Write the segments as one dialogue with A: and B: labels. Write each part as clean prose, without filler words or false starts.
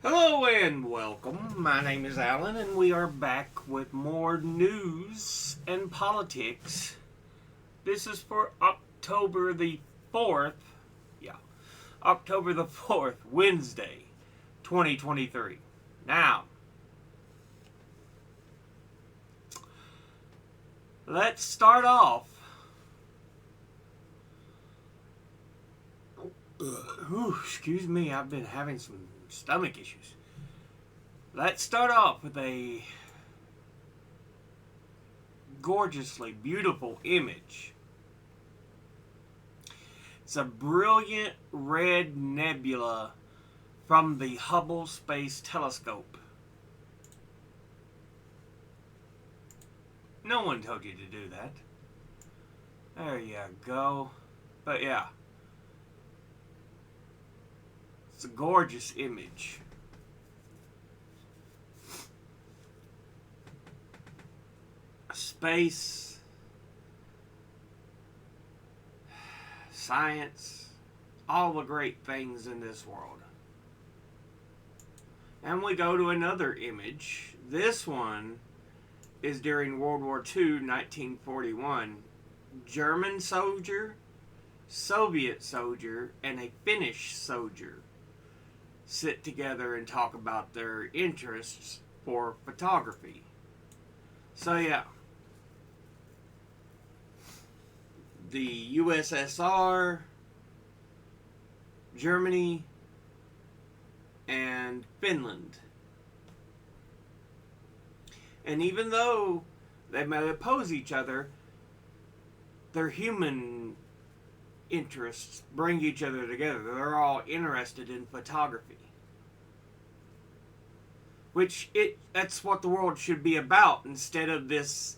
A: Hello and welcome. My name is Alan, and we are back with more news and politics. This is for October the 4th. Yeah, October the 4th, Wednesday, 2023. Now, let's start off. Excuse me, I've been having some stomach issues. Let's start off with a gorgeously beautiful image. It's a brilliant red nebula from the Hubble Space Telescope. No one told you to do that. There you go. But yeah, it's a gorgeous image. Space, science, all the great things in this world. And we go to another image. This one is during World War II, 1941. German soldier, Soviet soldier, and a Finnish soldier sit together and talk about their interests for photography. So yeah, the USSR, Germany, and Finland. And even though they may oppose each other, their human interests bring each other together. They're all interested in photography. That's what the world should be about, instead of this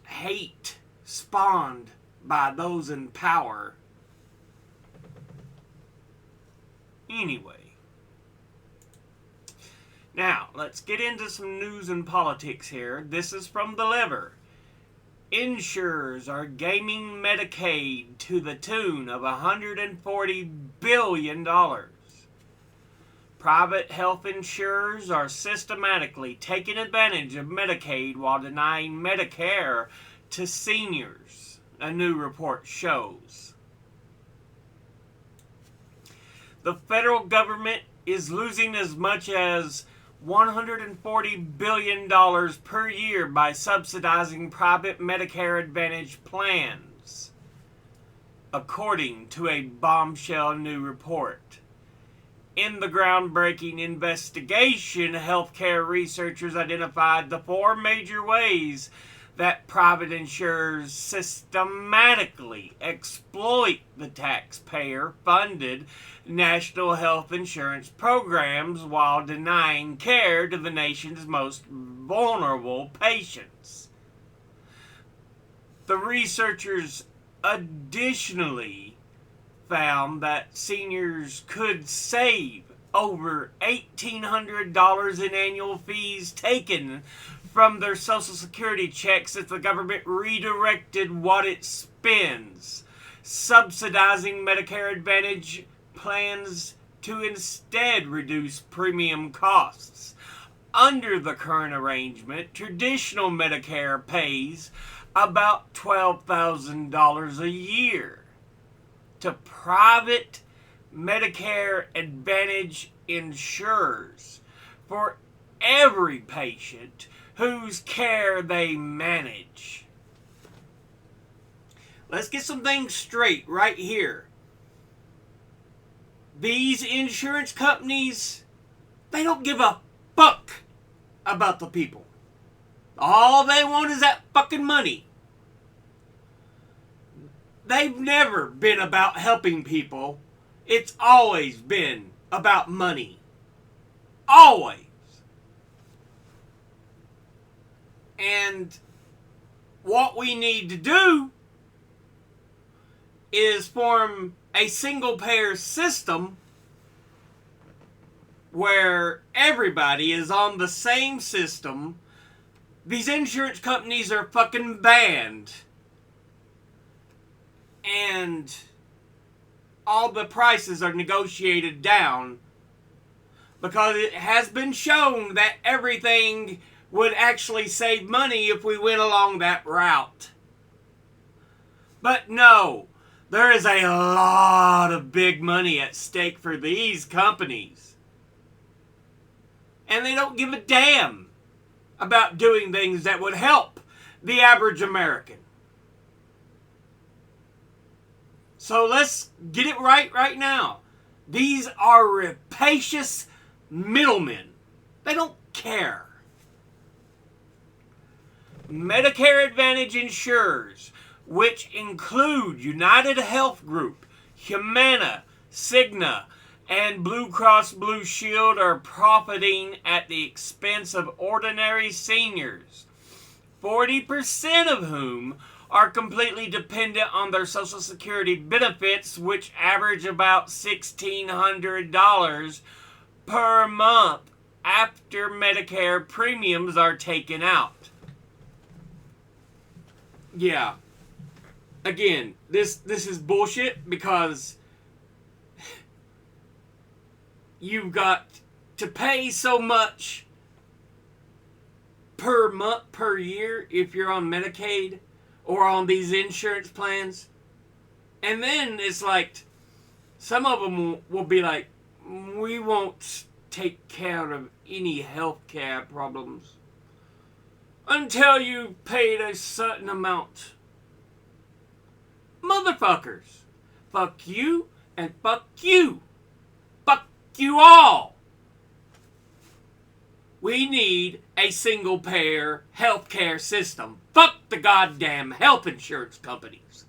A: hate spawned by those in power. Anyway. Now, let's get into some news and politics here. This is from The Lever. Insurers are gaming Medicaid to the tune of $140 billion. Private health insurers are systematically taking advantage of Medicaid while denying Medicare to seniors, a new report shows. The federal government is losing as much as $140 billion per year by subsidizing private Medicare Advantage plans, according to a bombshell new report. In the groundbreaking investigation, healthcare researchers identified the four major ways that private insurers systematically exploit the taxpayer-funded national health insurance programs while denying care to the nation's most vulnerable patients. The researchers additionally found that seniors could save over $1,800 in annual fees taken from their Social Security checks if the government redirected what it spends, subsidizing Medicare Advantage plans to instead reduce premium costs. Under the current arrangement, traditional Medicare pays about $12,000 a year to private Medicare Advantage insurers for every patient whose care they manage. Let's get some things straight right here. These insurance companies, they don't give a fuck about the people. All they want is that fucking money. They've never been about helping people. It's always been about money. Always. And what we need to do is form a single payer system where everybody is on the same system. These insurance companies are fucking banned. And all the prices are negotiated down, because it has been shown that everything would actually save money if we went along that route. But no, there is a lot of big money at stake for these companies. And they don't give a damn about doing things that would help the average American. So let's get it right now. These are rapacious middlemen. They don't care. Medicare Advantage insurers, which include United Health Group, Humana, Cigna, and Blue Cross Blue Shield, are profiting at the expense of ordinary seniors, 40% of whom are completely dependent on their Social Security benefits, which average about $1,600 per month after Medicare premiums are taken out. Yeah. Again, this is bullshit, because you've got to pay so much per month, per year, if you're on Medicaid or on these insurance plans. And then it's like, some of them will be like, we won't take care of any health care problems until you paid a certain amount. Motherfuckers. Fuck you and fuck you. Fuck you all. We need a single payer healthcare system. Fuck the goddamn health insurance companies.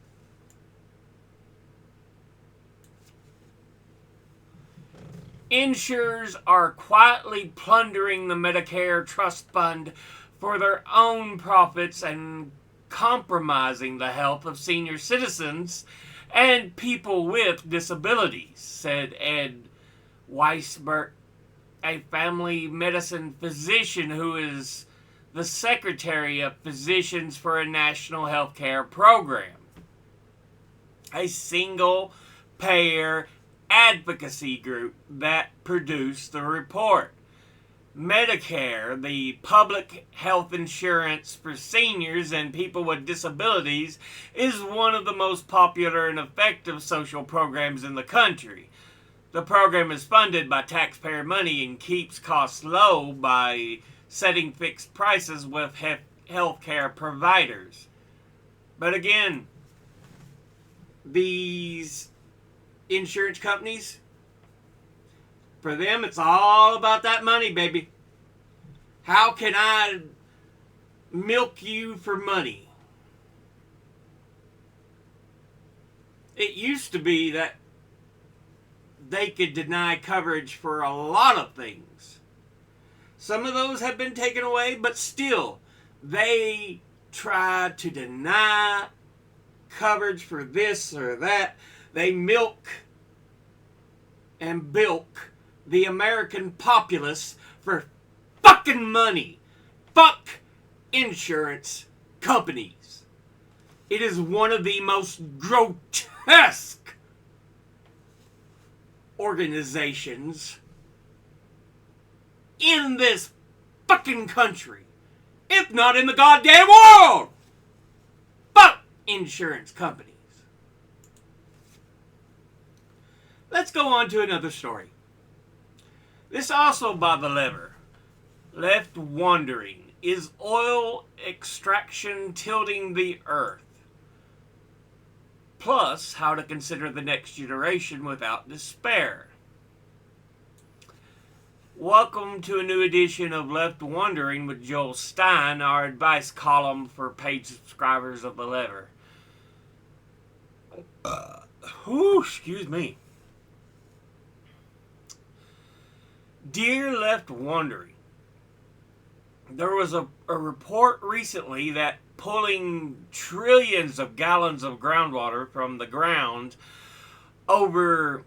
A: Insurers are quietly plundering the Medicare Trust Fund for their own profits and compromising the health of senior citizens and people with disabilities, said Ed Weisbert, a family medicine physician who is the Secretary of Physicians for a National Healthcare Program, a single-payer advocacy group that produced the report. Medicare, the public health insurance for seniors and people with disabilities, is one of the most popular and effective social programs in the country. The program is funded by taxpayer money and keeps costs low by setting fixed prices with healthcare providers. But again, these insurance companies, for them, it's all about that money, baby. How can I milk you for money? It used to be that they could deny coverage for a lot of things. Some of those have been taken away, but still, they try to deny coverage for this or that. They milk and bilk the American populace for fucking money. Fuck insurance companies. It is one of the most grotesque organizations in this fucking country, if not in the goddamn world. Fuck insurance companies. Let's go on to another story. This also by the lever. Left wondering, is oil extraction tilting the earth? Plus, how to consider the next generation without despair. Welcome to a new edition of Left Wondering with Joel Stein, our advice column for paid subscribers of the lever. Excuse me. Dear Left Wondering, there was a report recently that pulling trillions of gallons of groundwater from the ground over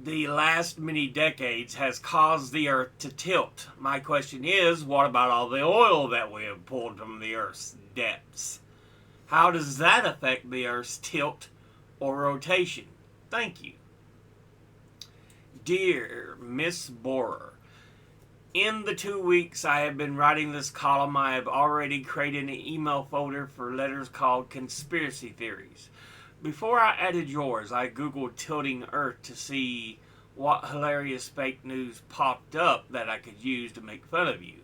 A: the last many decades has caused the earth to tilt. My question is, what about all the oil that we have pulled from the earth's depths? How does that affect the earth's tilt or rotation? Thank you. Dear Miss Borer, in the 2 weeks I have been writing this column, I have already created an email folder for letters called Conspiracy Theories. Before I added yours, I googled tilting Earth to see what hilarious fake news popped up that I could use to make fun of you.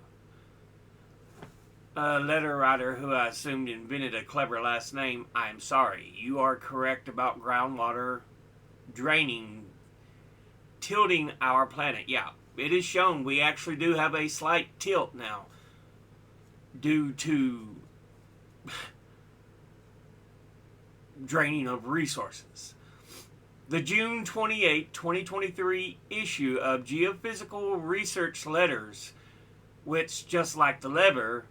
A: A letter writer who I assumed invented a clever last name, I'm sorry. You are correct about groundwater draining, tilting our planet. Yeah, it is shown we actually do have a slight tilt now due to draining of resources. The June 28, 2023 issue of Geophysical Research Letters, which, just like the Lever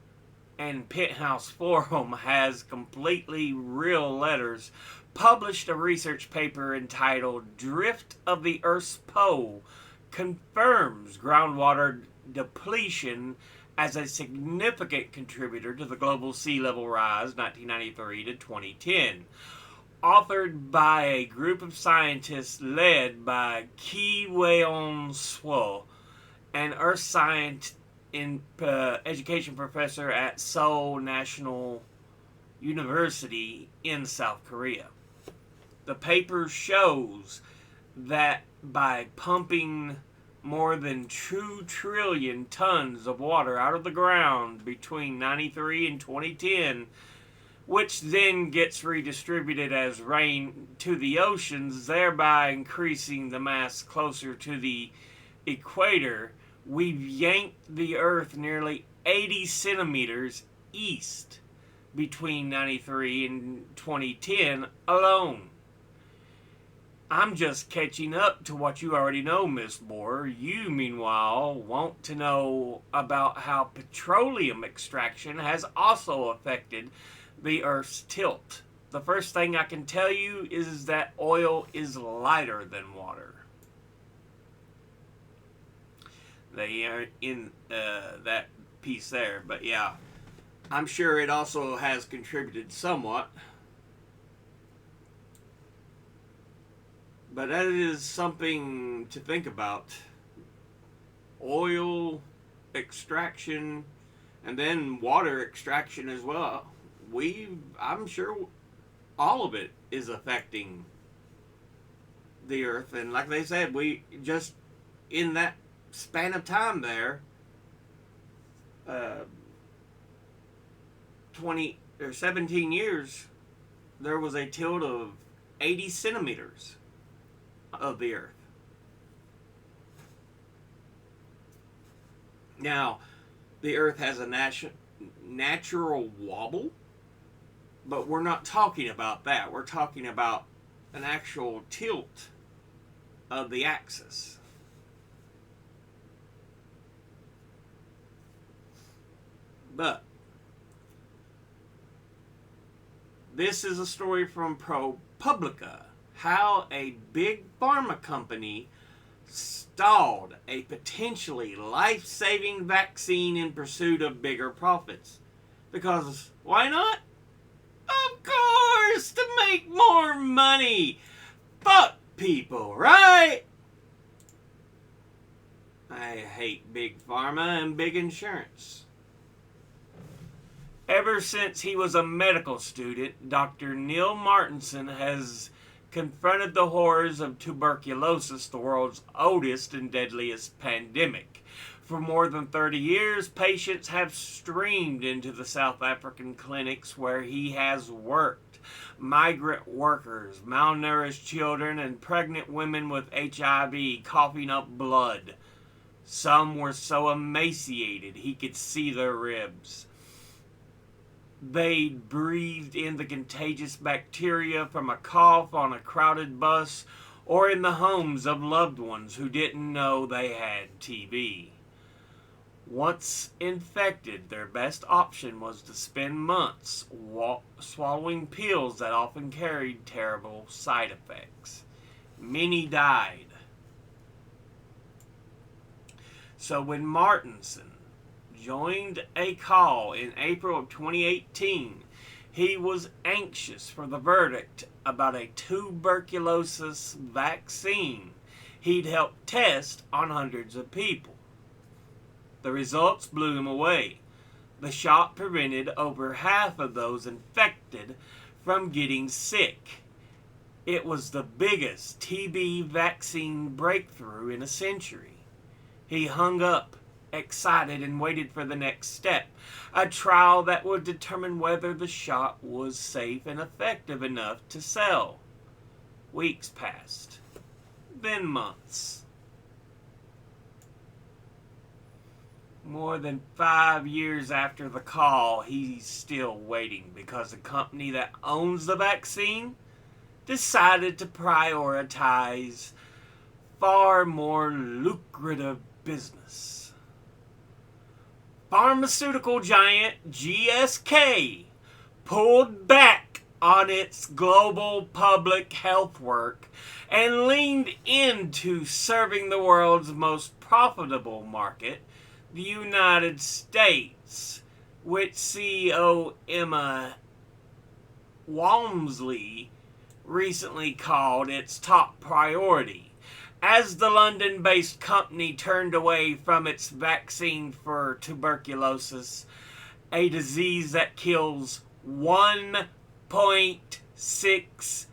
A: and Penthouse Forum, has completely real letters, published a research paper entitled Drift of the Earth's Pole Confirms Groundwater Depletion as a Significant Contributor to the Global Sea Level Rise 1993 to 2010. Authored by a group of scientists led by Ki Weon Swo, an earth science education professor at Seoul National University in South Korea. The paper shows that by pumping more than 2 trillion tons of water out of the ground between 93 and 2010, which then gets redistributed as rain to the oceans, thereby increasing the mass closer to the equator, we've yanked the Earth nearly 80 centimeters east between 93 and 2010 alone. I'm just catching up to what you already know, Miss Borer. You, meanwhile, want to know about how petroleum extraction has also affected the Earth's tilt. The first thing I can tell you is that oil is lighter than water. They are in that piece there, but yeah, I'm sure it also has contributed somewhat. But that is something to think about. Oil extraction and then water extraction as well. I'm sure all of it is affecting the Earth. And like they said, we just, in that span of time there, 20 or 17 years, there was a tilt of 80 centimeters of the Earth. Now, the Earth has a natural wobble, but we're not talking about that. We're talking about an actual tilt of the axis. But this is a story from ProPublica, how a big pharma company stalled a potentially life-saving vaccine in pursuit of bigger profits. Because why not? Of course, to make more money. Fuck people, right? I hate big pharma and big insurance. Ever since he was a medical student, Dr. Neil Martinson has confronted the horrors of tuberculosis, the world's oldest and deadliest pandemic. For more than 30 years, patients have streamed into the South African clinics where he has worked. Migrant workers, malnourished children, and pregnant women with HIV coughing up blood. Some were so emaciated he could see their ribs. They breathed in the contagious bacteria from a cough on a crowded bus or in the homes of loved ones who didn't know they had TB. Once infected, their best option was to spend months swallowing pills that often carried terrible side effects. Many died. So when Martinson joined a call in April of 2018, he was anxious for the verdict about a tuberculosis vaccine he'd helped test on hundreds of people. The results blew him away. The shot prevented over half of those infected from getting sick. It was the biggest TB vaccine breakthrough in a century. He hung up, excited, and waited for the next step, a trial that would determine whether the shot was safe and effective enough to sell. Weeks passed, then months. More than 5 years after the call, he's still waiting because the company that owns the vaccine decided to prioritize far more lucrative business. Pharmaceutical giant GSK pulled back on its global public health work and leaned into serving the world's most profitable market, the United States, which CEO Emma Walmsley recently called its top priority, as the London-based company turned away from its vaccine for tuberculosis, a disease that kills 1.6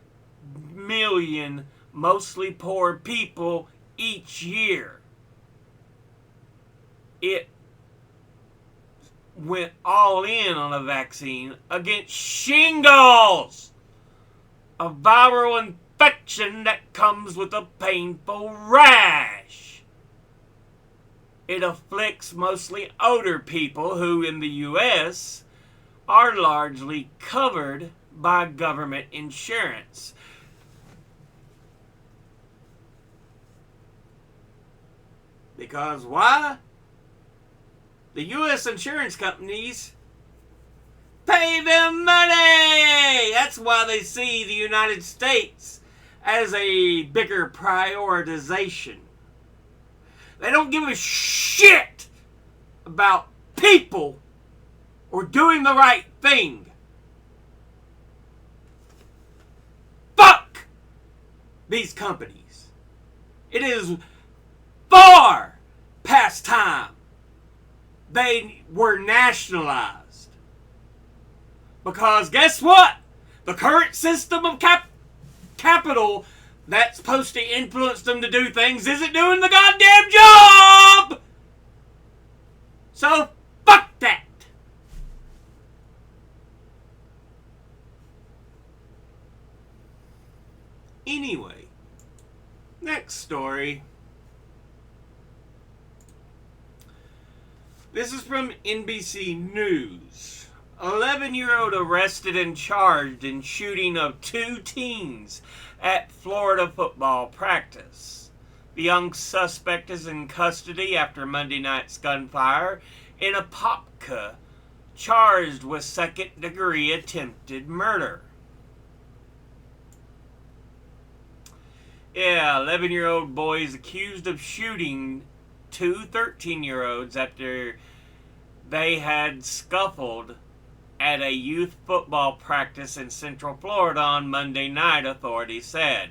A: million mostly poor people each year. It went all in on a vaccine against shingles, a viral infection that comes with a painful rash. It afflicts mostly older people who, in the U.S., are largely covered by government insurance. Because why? The U.S. insurance companies pay them money! That's why they see the United States as a bigger prioritization. They don't give a shit about people or doing the right thing. Fuck these companies. It is far past time they were nationalized. Because guess what? The current system of capital that's supposed to influence them to do things isn't doing the goddamn job! So, fuck that! Anyway, next story. This is from NBC News. 11-year-old arrested and charged in shooting of 2 teens at Florida football practice. The young suspect is in custody after Monday night's gunfire in Apopka, charged with second-degree attempted murder. Yeah, 11-year-old boy is accused of shooting 2 13-year-olds after they had scuffled at a youth football practice in Central Florida on Monday night, authorities said.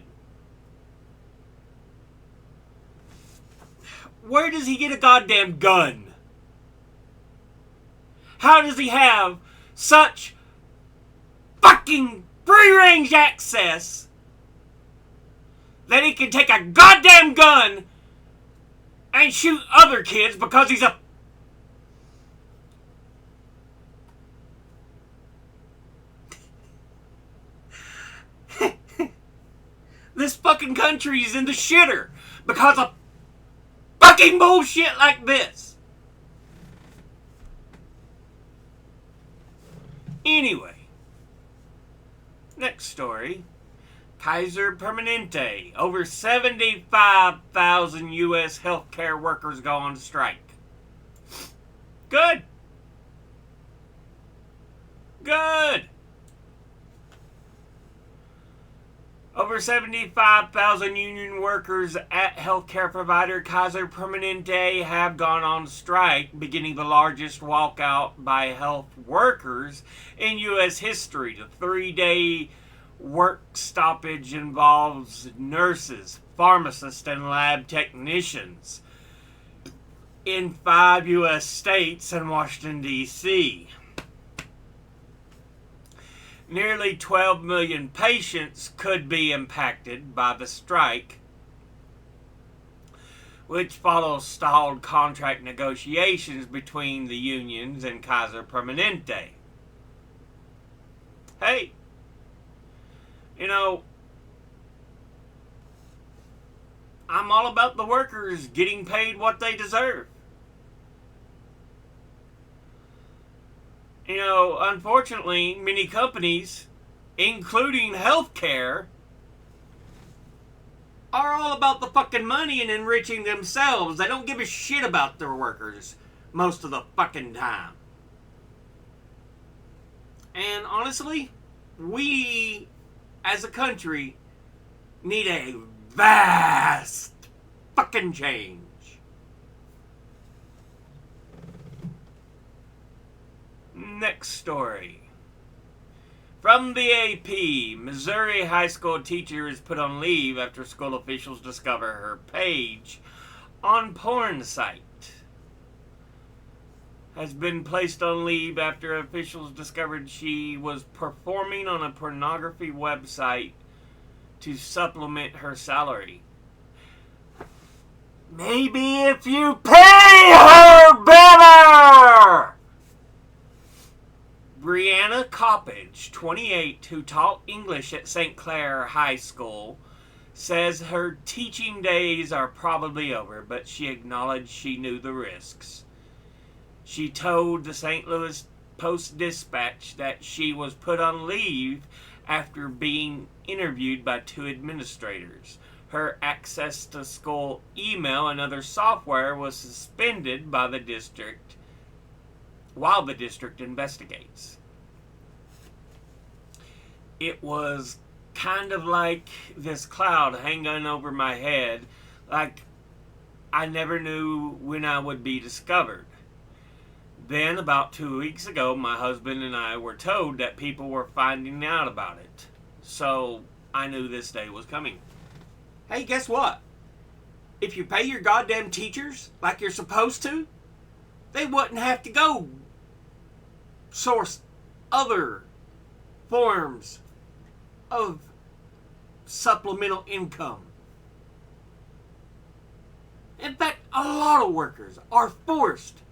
A: Where does he get a goddamn gun? How does he have such fucking free-range access that he can take a goddamn gun and shoot other kids because he's a... This fucking country is in the shitter because of fucking bullshit like this. Anyway, next story. Kaiser Permanente. Over 75,000 U.S. healthcare workers go on strike. Good. Good. Over 75,000 union workers at healthcare provider Kaiser Permanente have gone on strike, beginning the largest walkout by health workers in U.S. history. The 3-day Work stoppage involves nurses, pharmacists, and lab technicians in 5 U.S. states and Washington, D.C. Nearly 12 million patients could be impacted by the strike, which follows stalled contract negotiations between the unions and Kaiser Permanente. Hey, you know, I'm all about the workers getting paid what they deserve. You know, unfortunately, many companies, including healthcare, are all about the fucking money and enriching themselves. They don't give a shit about their workers most of the fucking time. And honestly, we, as a country, need a vast fucking change. Next story. From the AP, Missouri high school teacher is put on leave after school officials discover her page on porn site. Has been placed on leave after officials discovered she was performing on a pornography website to supplement her salary. Maybe if you pay her better! Brianna Coppage, 28, who taught English at St. Clair High School, says her teaching days are probably over, but she acknowledged she knew the risks. She told the St. Louis Post-Dispatch that she was put on leave after being interviewed by 2 administrators. Her access to school email and other software was suspended by the district while the district investigates. It was kind of like this cloud hanging over my head, like I never knew when I would be discovered. Then, about 2 weeks ago, my husband and I were told that people were finding out about it. So, I knew this day was coming. Hey, guess what? If you pay your goddamn teachers like you're supposed to, they wouldn't have to go source other forms of supplemental income. In fact, a lot of workers are forced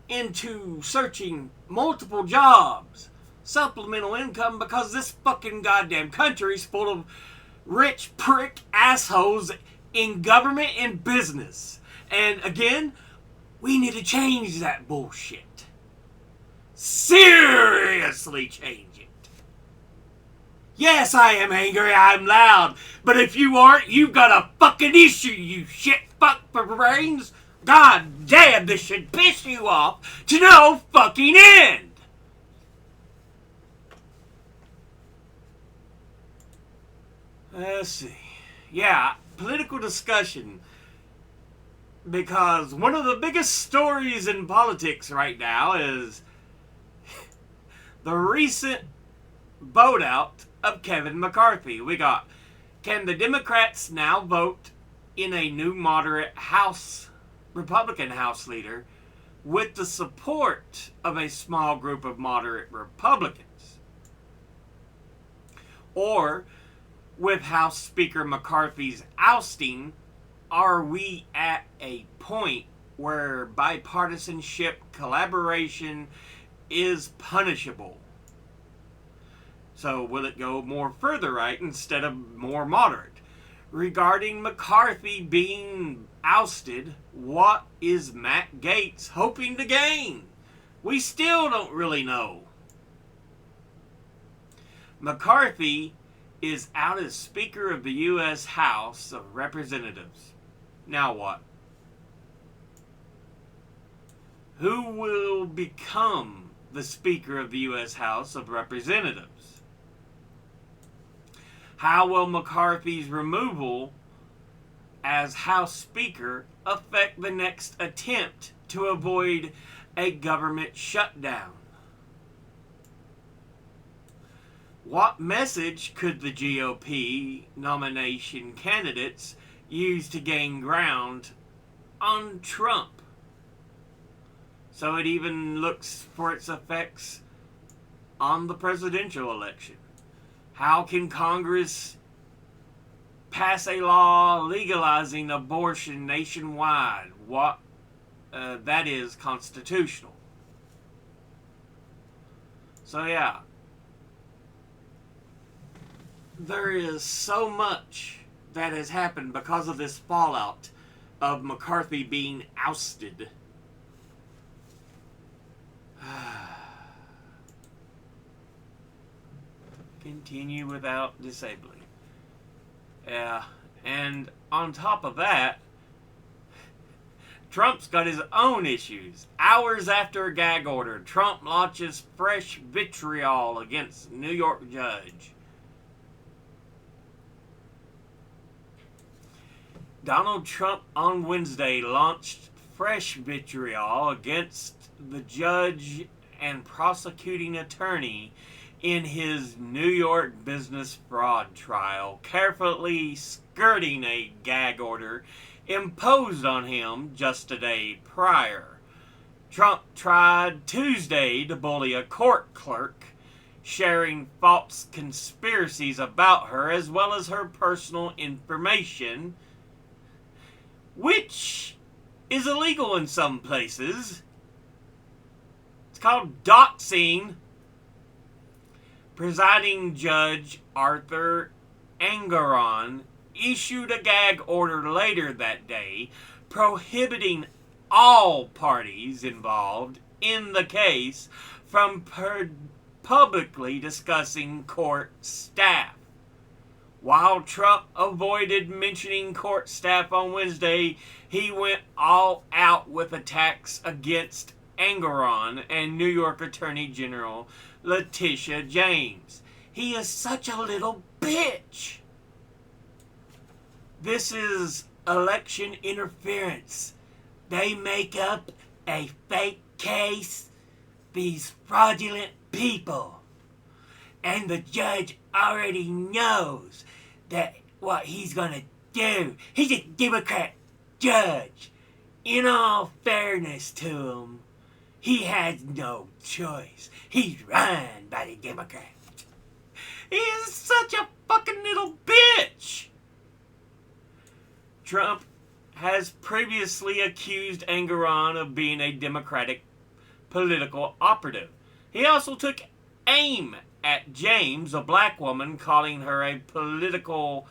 A: into searching multiple jobs, supplemental income, because this fucking goddamn country is full of rich prick assholes in government and business. And again, we need to change that bullshit. Seriously change it. Yes, I am angry, I'm loud, but if you aren't, you've got a fucking issue, you shit fuck for brains. God damn, this should piss you off to no fucking end. Let's see. Yeah, political discussion. Because one of the biggest stories in politics right now is the recent vote out of Kevin McCarthy. We got, can the Democrats now vote in a new moderate Republican House leader with the support of a small group of moderate Republicans? Or, with House Speaker McCarthy's ousting, are we at a point where bipartisanship collaboration is punishable? So will it go more further right instead of more moderate? Regarding McCarthy being ousted, what is Matt Gaetz hoping to gain? We still don't really know. McCarthy is out as Speaker of the U.S. House of Representatives. Now what? Who will become the Speaker of the U.S. House of Representatives? How will McCarthy's removal as House Speaker affect the next attempt to avoid a government shutdown? What message could the GOP nomination candidates use to gain ground on Trump? So it even looks for its effects on the presidential election. How can Congress pass a law legalizing abortion nationwide? What that is constitutional. So yeah, there is so much that has happened because of this fallout of McCarthy being ousted. Continue without disabling. Yeah, and on top of that, Trump's got his own issues. Hours after a gag order, Trump launches fresh vitriol against New York judge. Donald Trump on Wednesday launched fresh vitriol against the judge and prosecuting attorney in his New York business fraud trial, carefully skirting a gag order imposed on him just a day prior. Trump tried Tuesday to bully a court clerk, sharing false conspiracies about her as well as her personal information, which is illegal in some places. It's called doxing. Presiding Judge Arthur Engoron issued a gag order later that day prohibiting all parties involved in the case from publicly discussing court staff. While Trump avoided mentioning court staff on Wednesday, he went all out with attacks against Engoron and New York Attorney General Letitia James. He is such a little bitch. This is election interference. They make up a fake case, these fraudulent people. And the judge already knows that what he's gonna do. He's a Democrat judge. In all fairness to him, he has no choice. He's run by the Democrats. He is such a fucking little bitch. Trump has previously accused Engoron of being a Democratic political operative. He also took aim at James, a black woman, calling her a political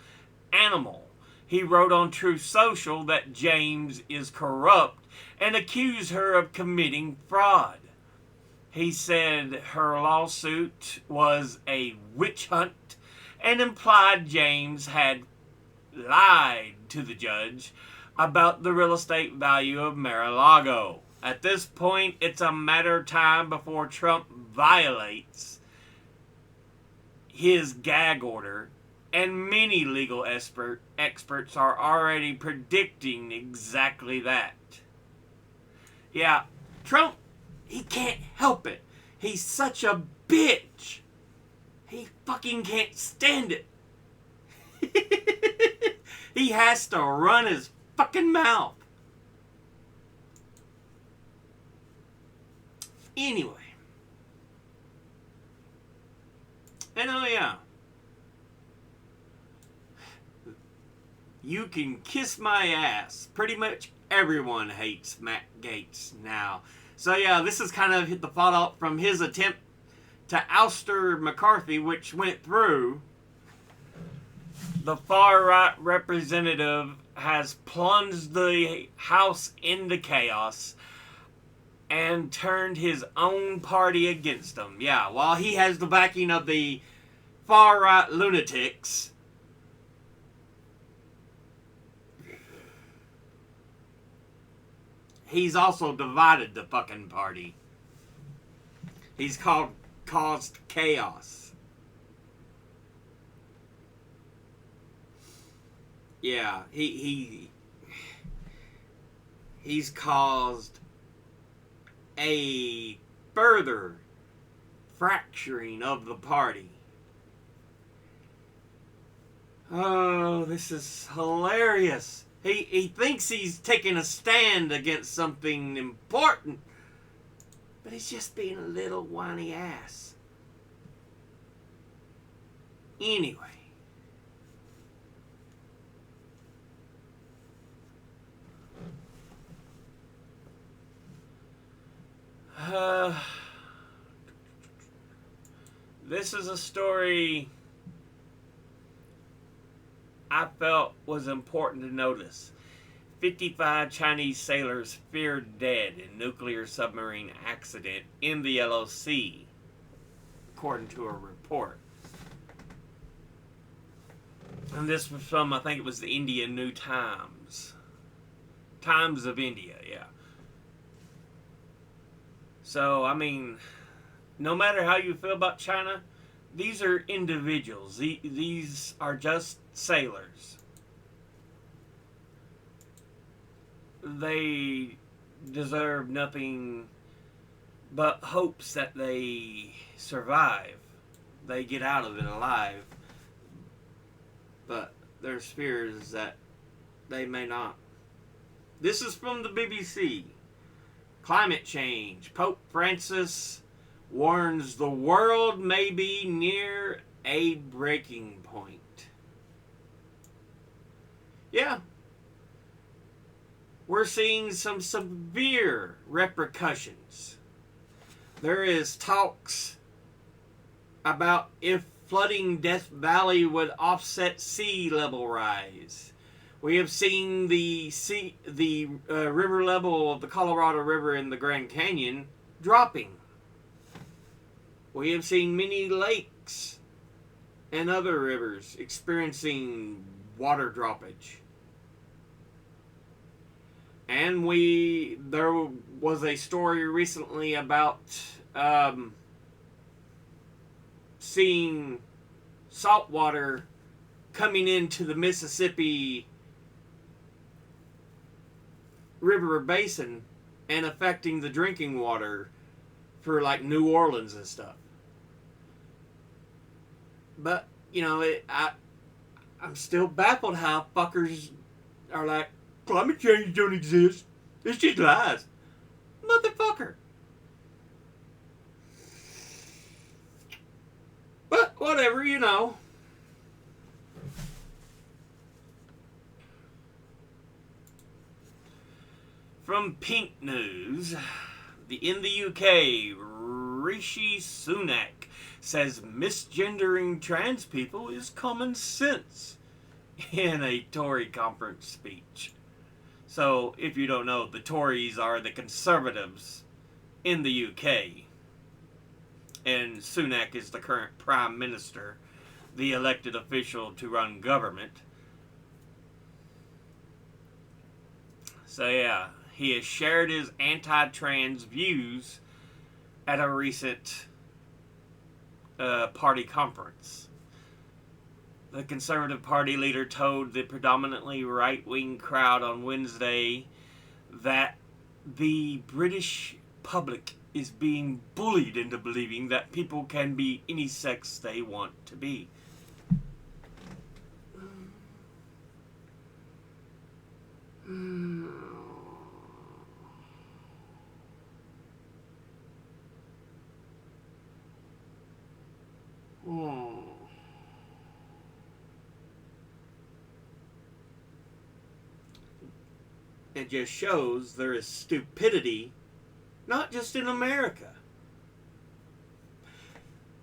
A: animal. He wrote on Truth Social that James is corrupt and accused her of committing fraud. He said her lawsuit was a witch hunt and implied James had lied to the judge about the real estate value of Mar-a-Lago. At this point, it's a matter of time before Trump violates his gag order, and many legal experts are already predicting exactly that. Yeah, Trump, he can't help it. He's such a bitch. He fucking can't stand it. He has to run his fucking mouth. Anyway. And oh yeah. You can kiss my ass. Pretty much everyone hates Matt Gaetz now. So yeah, this is kind of the fallout from his attempt to ouster McCarthy, which went through. The far-right representative has plunged the House into chaos and turned his own party against him. Yeah, while he has the backing of the far-right lunatics, he's also divided the fucking party. He's caused chaos. Yeah, he's caused a further fracturing of the party. Oh, this is hilarious. He thinks he's taking a stand against something important, but he's just being a little whiny ass. Anyway. This is a story I felt was important to notice. 55 Chinese sailors feared dead in nuclear submarine accident in the Yellow Sea, according to a report. And this was from, I think it was the India New Times. Times of India, yeah. So, I mean, no matter how you feel about China, these are individuals. These are just sailors. They deserve nothing but hopes that they survive. They get out of it alive. But there's fears that they may not. This is from the BBC. Climate change. Pope Francis warns the world may be near a breaking point. Yeah. We're seeing some severe repercussions. There is talks about if flooding Death Valley would offset sea level rise. We have seen the river level of the Colorado River in the Grand Canyon dropping. We have seen many lakes and other rivers experiencing water droppage. And there was a story recently about seeing salt water coming into the Mississippi River Basin and affecting the drinking water for like New Orleans and stuff. But, you know, I'm still baffled how fuckers are like, climate change don't exist. It's just lies. Motherfucker. But whatever, you know. From Pink News, in the UK, Rishi Sunak says misgendering trans people is common sense in a Tory conference speech. So, if you don't know, the Tories are the Conservatives in the UK. And Sunak is the current Prime Minister, the elected official to run government. So yeah, he has shared his anti-trans views at a recent party conference. The Conservative Party leader told the predominantly right-wing crowd on Wednesday that the British public is being bullied into believing that people can be any sex they want to be. It just shows there is stupidity, not just in America,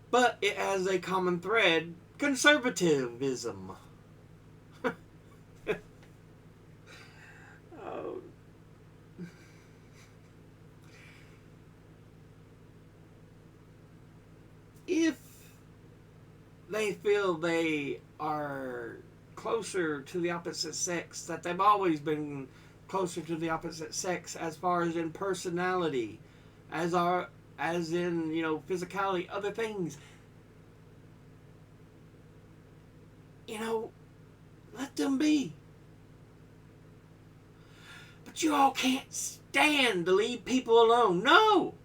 A: but it has a common thread: conservatism. Oh. If they feel they are closer to the opposite sex, that they've always been closer to the opposite sex as far as in personality, as in, you know, physicality, other things, you know, let them be. But you all can't stand to leave people alone. No.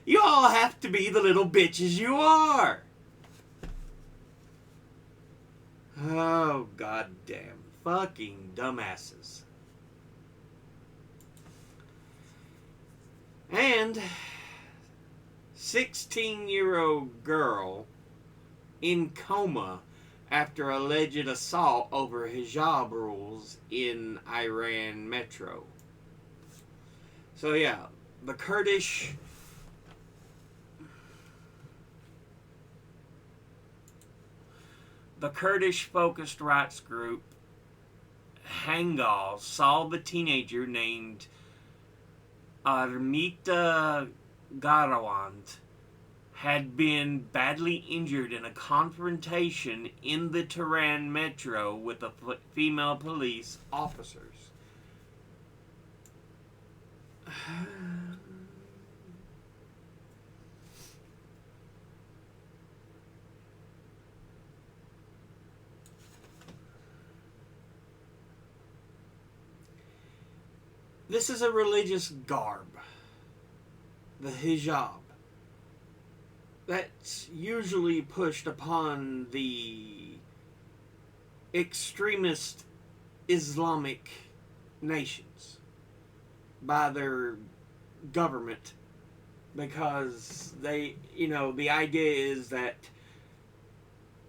A: You all have to be the little bitches you are. Oh, goddamn. Fucking dumbasses. And 16-year-old girl in coma after alleged assault over hijab rules in Iran metro. So yeah, the Kurdish focused rights group Hangal saw the teenager named Armita Garawand had been badly injured in a confrontation in the Tehran metro with the female police officers. This is a religious garb, the hijab, that's usually pushed upon the extremist Islamic nations by their government, because they, the idea is that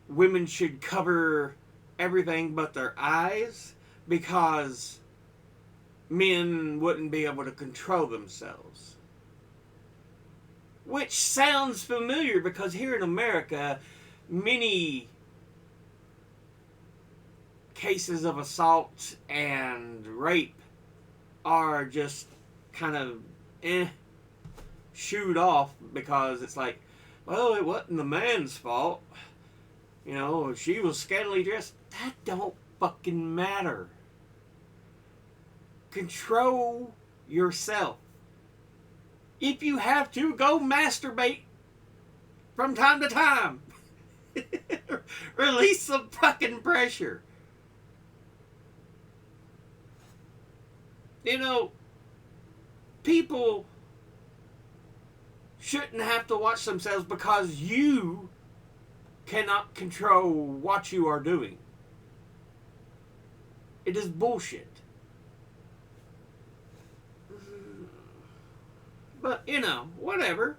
A: women should cover everything but their eyes because men wouldn't be able to control themselves. Which sounds familiar because here in America, many cases of assault and rape are just kind of shooed off because it's like, well, it wasn't the man's fault. She was scantily dressed. That don't fucking matter. Control yourself. If you have to, go masturbate from time to time. Release some fucking pressure. People shouldn't have to watch themselves because you cannot control what you are doing. It is bullshit. But, whatever.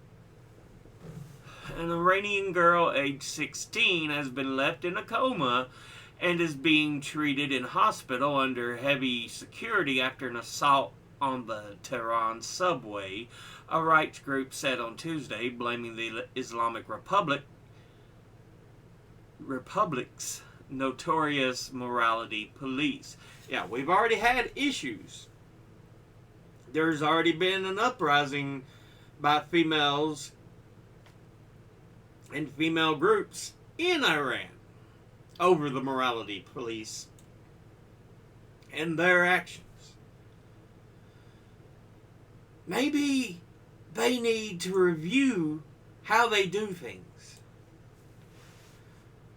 A: An Iranian girl aged 16 has been left in a coma and is being treated in hospital under heavy security after an assault on the Tehran subway, a rights group said on Tuesday, blaming the Islamic Republic's notorious morality police. Yeah, we've already had issues. There's already been an uprising by females and female groups in Iran over the morality police and their actions. Maybe they need to review how they do things.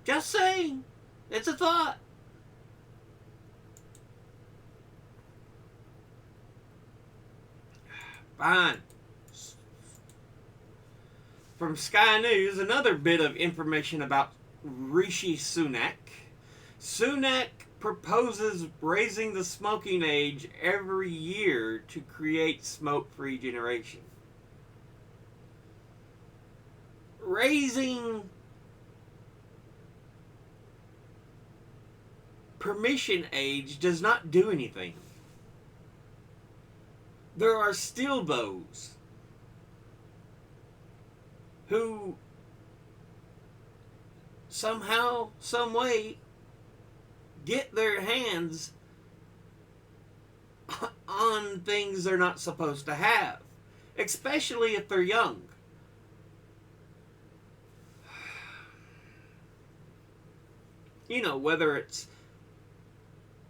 A: Just saying. It's a thought. Fine. From Sky News, another bit of information about Rishi Sunak. Sunak proposes raising the smoking age every year to create smoke-free generation. Raising permission age does not do anything. There are still those who somehow, some way, get their hands on things they're not supposed to have, especially if they're young. Whether it's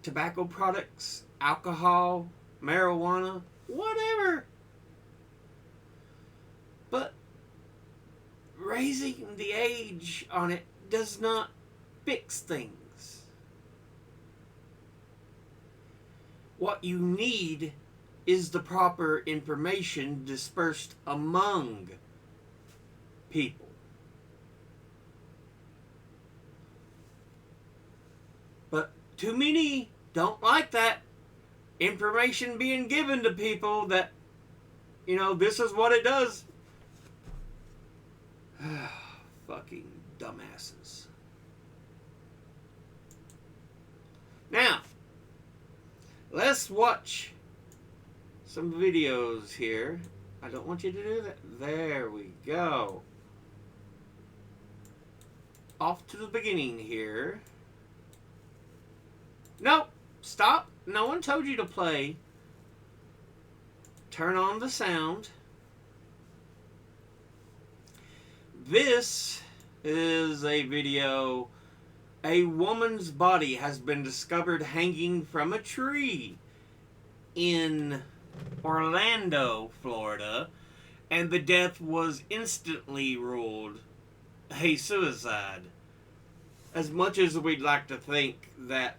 A: tobacco products, alcohol, marijuana, whatever. But raising the age on it does not fix things. What you need is the proper information dispersed among people. But too many don't like that information being given to people that, this is what it does. Fucking dumbasses. Now, let's watch some videos here. I don't want you to do that. There we go. Off to the beginning here. Nope. Stop. No one told you to play. Turn on the sound. This is a video. A woman's body has been discovered hanging from a tree in Orlando, Florida, and the death was instantly ruled a suicide. As much as we'd like to think that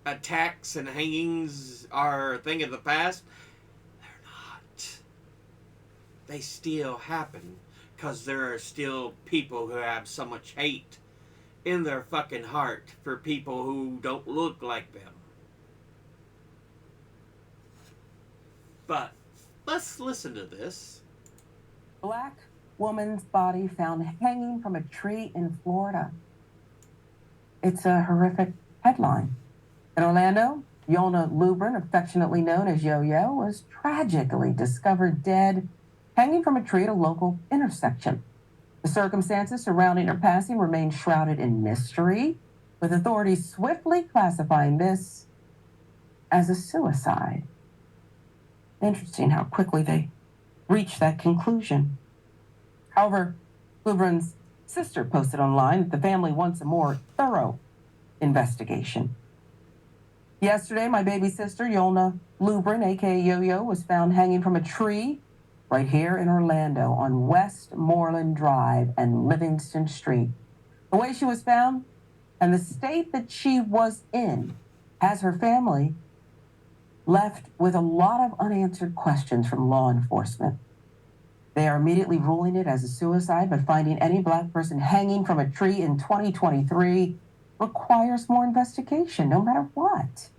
A: attacks and hangings are a thing of the past, they're not. They still happen because there are still people who have so much hate in their fucking heart for people who don't look like them. But let's listen to this.
B: Black woman's body found hanging from a tree in Florida. It's a horrific headline. In Orlando, Yolna Lubrin, affectionately known as Yo-Yo, was tragically discovered dead, hanging from a tree at a local intersection. The circumstances surrounding her passing remain shrouded in mystery, with authorities swiftly classifying this as a suicide. Interesting how quickly they reached that conclusion. However, Lubrin's sister posted online that the family wants a more thorough investigation. Yesterday, my baby sister, Yolna Lubrin, aka Yo-Yo, was found hanging from a tree right here in Orlando on Westmoreland Drive and Livingston Street. The way she was found and the state that she was in has her family left with a lot of unanswered questions from law enforcement. They are immediately ruling it as a suicide, but finding any Black person hanging from a tree in 2023 requires more investigation, no matter what.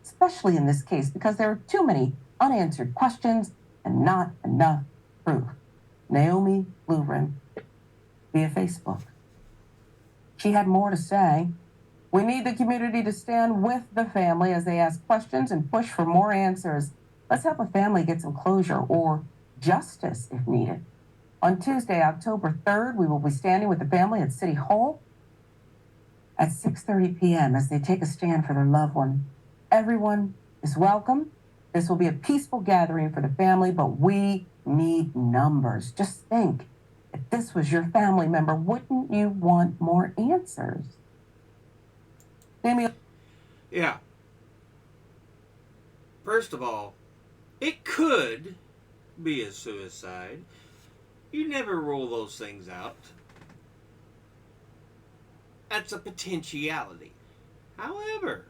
B: Especially in this case, because there are too many unanswered questions and not enough proof. Naomi Lubrin via Facebook. She had more to say. We need the community to stand with the family as they ask questions and push for more answers. Let's help a family get some closure or justice if needed. On Tuesday, October 3rd, we will be standing with the family at City Hall at 6:30 p.m. as they take a stand for their loved one. Everyone is welcome. This will be a peaceful gathering for the family, but we need numbers. Just think, if this was your family member, wouldn't you want more answers?
A: Yeah. First of all, it could be a suicide. You never rule those things out. That's a potentiality. However,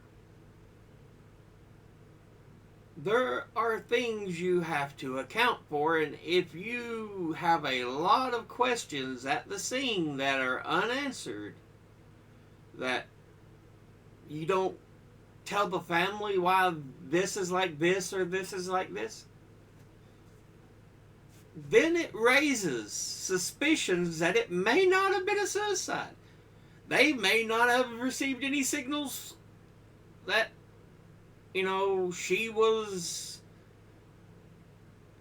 A: there are things you have to account for, and if you have a lot of questions at the scene that are unanswered, that you don't tell the family why this is like this or this is like this, then it raises suspicions that it may not have been a suicide. They may not have received any signals that, she was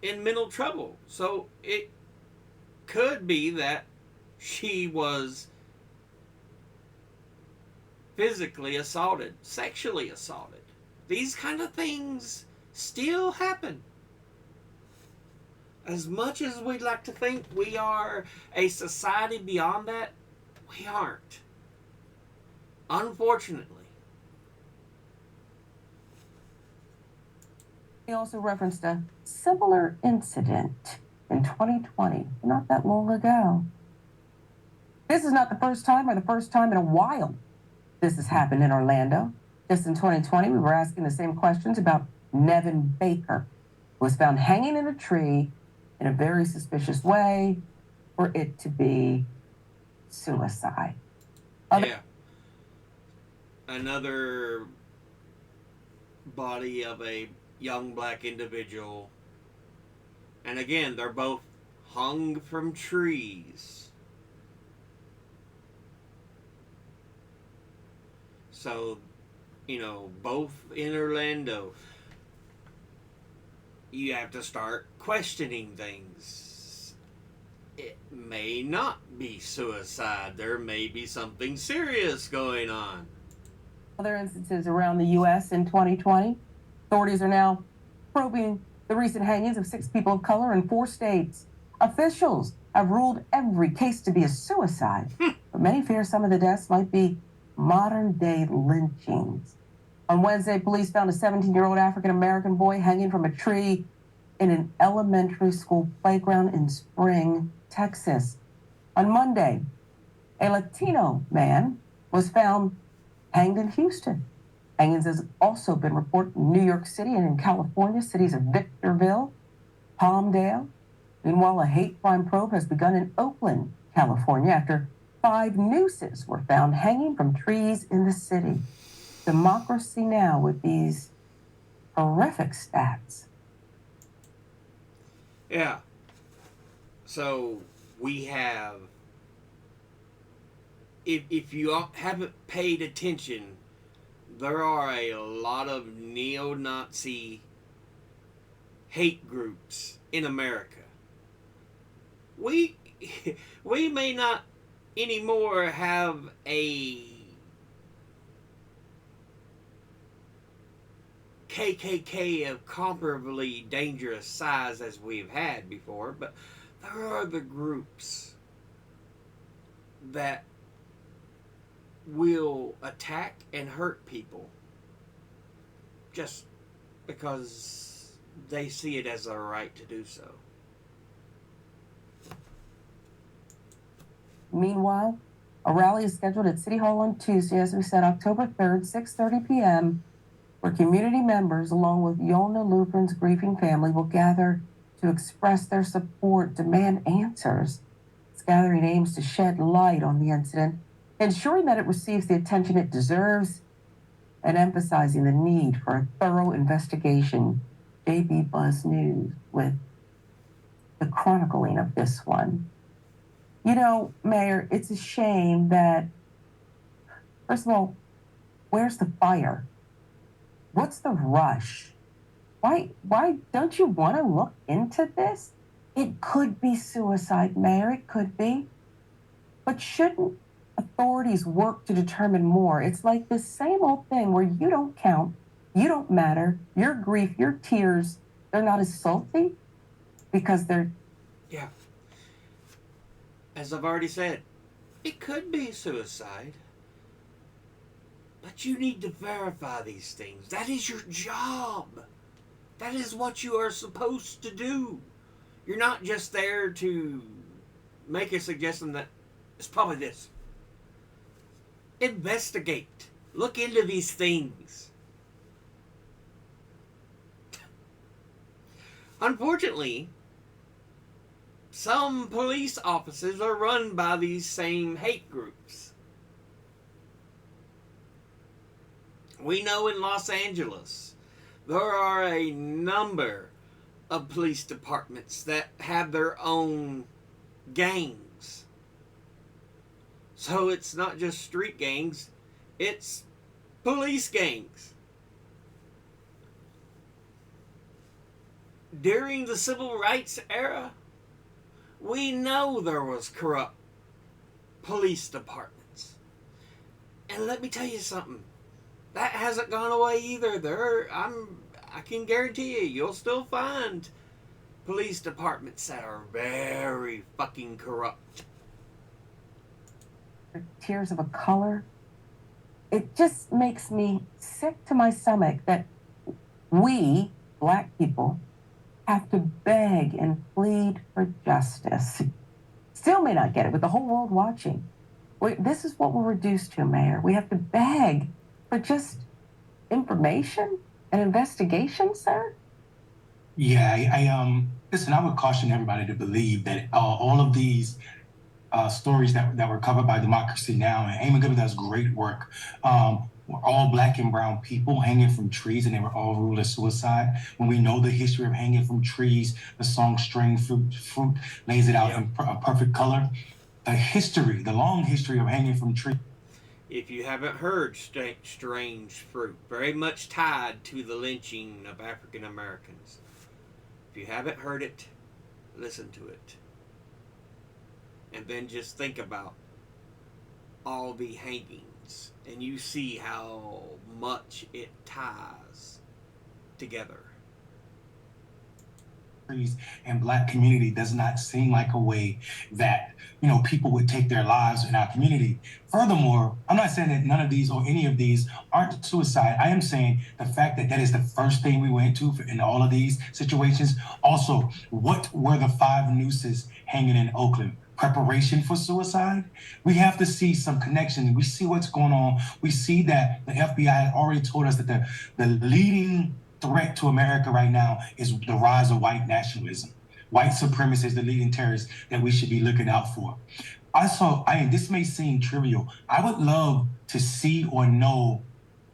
A: in mental trouble. So it could be that she was physically assaulted, sexually assaulted. These kind of things still happen. As much as we'd like to think we are a society beyond that, we aren't. Unfortunately.
B: He also referenced a similar incident in 2020, not that long ago. This is not the first time or the first time in a while this has happened in Orlando. Just in 2020, we were asking the same questions about Nevin Baker, who was found hanging in a tree in a very suspicious way for it to be suicide.
A: Yeah. another body of a young black individual. And again, they're both hung from trees. So, both in Orlando. You have to start questioning things. It may not be suicide. There may be something serious going on.
B: Other instances around the U.S. in 2020, authorities are now probing the recent hangings of 6 people of color in 4 states. Officials have ruled every case to be a suicide, but many fear some of the deaths might be modern-day lynchings. On Wednesday, police found a 17-year-old African-American boy hanging from a tree in an elementary school playground in Spring, Texas. On Monday, a Latino man was found hanged in Houston. Hangings has also been reported in New York City and in California, cities of Victorville, Palmdale. Meanwhile, a hate crime probe has begun in Oakland, California, after 5 nooses were found hanging from trees in the city. Democracy Now! With these horrific stats.
A: Yeah. So we have, if you haven't paid attention, there are a lot of neo-Nazi hate groups in America. We may not anymore have a KKK of comparably dangerous size as we've had before, but there are the groups that will attack and hurt people just because they see it as a right to do so.
B: Meanwhile, a rally is scheduled at City Hall on Tuesday, as we said, October 3rd, 6:30 p.m., where community members, along with Yona Lubrin's grieving family, will gather to express their support, demand answers. This gathering aims to shed light on the incident, ensuring that it receives the attention it deserves, and emphasizing the need for a thorough investigation. JB Buzz News with the chronicling of this one. You know, Mayor, it's a shame that, first of all, where's the fire? What's the rush? Why don't you want to look into this? It could be suicide, Mayor, it could be. But shouldn't authorities work to determine more? It's like this same old thing where you don't count, you don't matter, your grief, your tears, they're not as salty because they're...
A: Yeah. As I've already said, it could be suicide. But you need to verify these things. That is your job. That is what you are supposed to do. You're not just there to make a suggestion that it's probably this. Investigate. Look into these things. Unfortunately, some police offices are run by these same hate groups. We know in Los Angeles, there are a number of police departments that have their own gangs. So it's not just street gangs, it's police gangs. During the civil rights era, we know there was corrupt police departments. And let me tell you something. That hasn't gone away either. I can guarantee you'll still find police departments that are very fucking corrupt.
B: Tears of a color. It just makes me sick to my stomach that we, Black people, have to beg and plead for justice. Still may not get it with the whole world watching. This is what we're reduced to, Mayor. We have to beg for just information and investigation, sir?
C: Yeah, I listen, I would caution everybody to believe that all of these stories that were covered by Democracy Now! And Eamon Gilbert does great work. were all black and brown people hanging from trees, and they were all ruled as suicide. When we know the history of hanging from trees, the song "String Fruit" lays it out
A: Yep.
C: in a perfect color. The long history of hanging from trees.
A: If you haven't heard Strange Fruit, very much tied to the lynching of African Americans. If you haven't heard it, listen to it. And then just think about all the hangings, and you see how much it ties together.
C: And black community does not seem like a way that people would take their lives in our community. Furthermore, I'm not saying that none of these or any of these aren't suicide. I am saying the fact that that is the first thing we went to in all of these situations. Also, what were the 5 nooses hanging in Oakland? Preparation for suicide? We have to see some connection. We see what's going on. We see that the FBI had already told us that the leading threat to America right now is the rise of white nationalism. White supremacy is the leading terrorist that we should be looking out for. This may seem trivial. I would love to see or know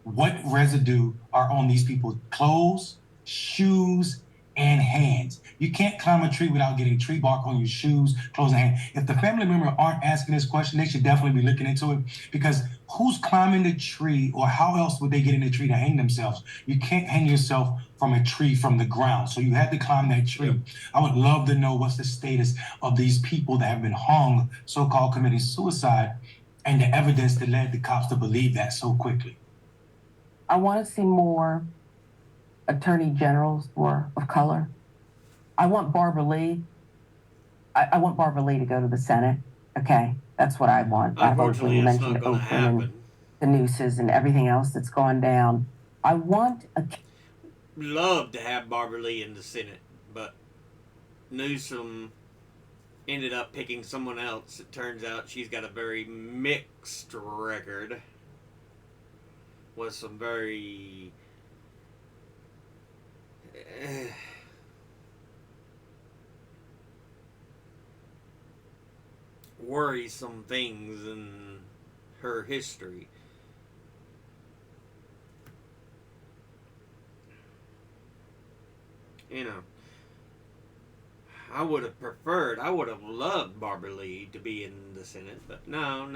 C: what residue are on these people's clothes, shoes, and hands. You can't climb a tree without getting tree bark on your shoes, clothes, and hands. If the family member aren't asking this question, they should definitely be looking into it, because who's climbing the tree, or how else would they get in the tree to hang themselves? You can't hang yourself from a tree from the ground. So you had to climb that tree. Yep. I would love to know what's the status of these people that have been hung, so-called committing suicide, and the evidence that led the cops to believe that so quickly.
B: I want to see more attorney generals of color. I want Barbara Lee. I want Barbara Lee to go to the Senate. Okay, that's what I want.
A: Unfortunately,
B: you
A: it's
B: mentioned
A: not going to
B: Oakland
A: happen.
B: And the nooses and everything else that's gone down. I want a.
A: Love to have Barbara Lee in the Senate, but Newsom ended up picking someone else. It turns out she's got a very mixed record with some very worrisome things in her history. I would have loved Barbara Lee to be in the Senate, but no.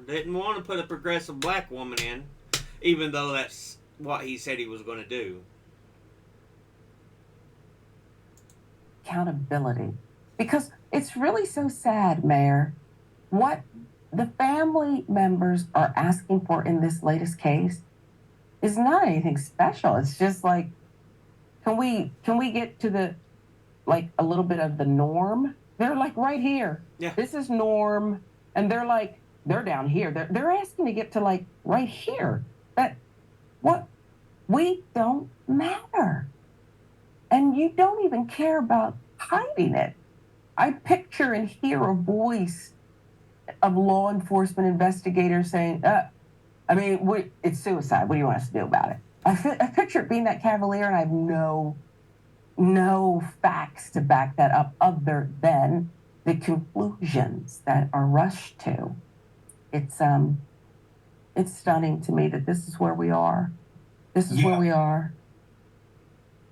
A: Didn't want to put a progressive black woman in, even though that's what he said he was going to do.
B: Accountability. Because it's really so sad, Mayor, what the family members are asking for in this latest case is not anything special. It's just like, can we get to the, like, a little bit of the norm? They're like right here.
A: Yeah.
B: This is norm, and they're down here. They're asking to get to like right here. We don't matter. And you don't even care about hiding it. I picture and hear a voice of law enforcement investigators saying, it's suicide. What do you want us to do about it? I picture it being that cavalier, and I have no facts to back that up other than the conclusions that are rushed to. It's stunning to me that this is where we are. Where we are.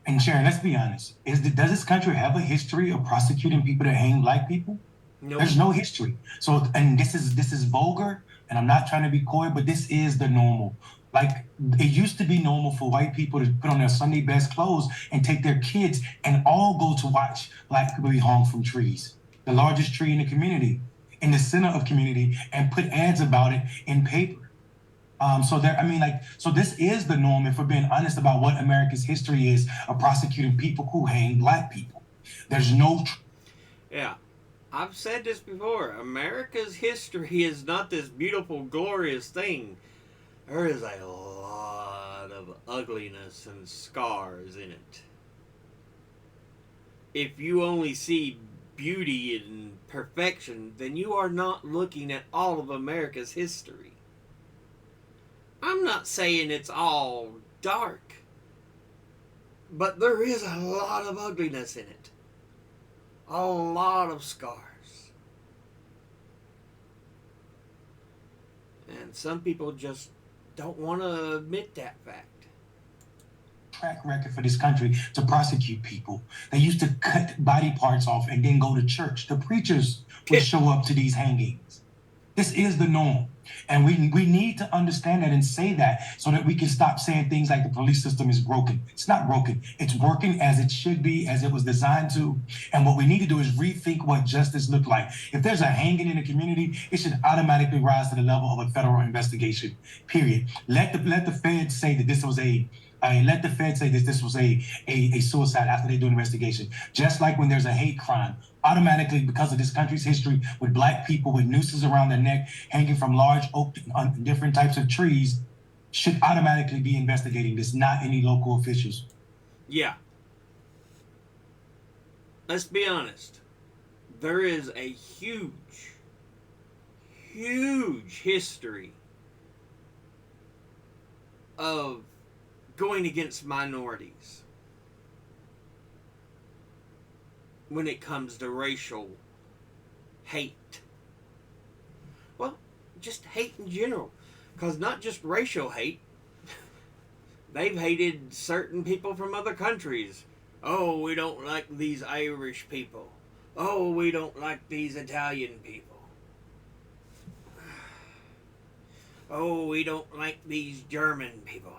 C: And Sharon, let's be honest. Does this country have a history of prosecuting people that hang black people?
A: Nope.
C: There's no history. So, and this is vulgar, and I'm not trying to be coy, but this is the normal. Like, it used to be normal for white people to put on their Sunday best clothes and take their kids and all go to watch black people be hung from trees, the largest tree in the community, in the center of community, and put ads about it in paper. So this is the norm, if we're being honest about what America's history is of prosecuting people who hang black people. There's no.
A: Yeah. I've said this before. America's history is not this beautiful, glorious thing. There is a lot of ugliness and scars in it. If you only see beauty and perfection, then you are not looking at all of America's history. I'm not saying it's all dark, but there is a lot of ugliness in it. A lot of scars. And some people just don't want to admit that fact.
C: Track record for this country to prosecute people. They used to cut body parts off and then go to church. The preachers would show up to these hangings. This is the norm. And we need to understand that and say that so that we can stop saying things like the police system is broken. It's not broken. It's working as it should be, as it was designed to. And what we need to do is rethink what justice looked like. If there's a hanging in the community, it should automatically rise to the level of a federal investigation, period. Let the feds say that this was let the Fed say this was a suicide after they do an investigation. Just like when there's a hate crime, automatically, because of this country's history with black people with nooses around their neck hanging from large oak on different types of trees, should automatically be investigating this, not any local officials.
A: Yeah. Let's be honest. There is a huge, huge history of going against minorities when it comes to racial hate. Well, just hate in general. Because not just racial hate, they've hated certain people from other countries. Oh, we don't like these Irish people. Oh, we don't like these Italian people. Oh, we don't like these German people.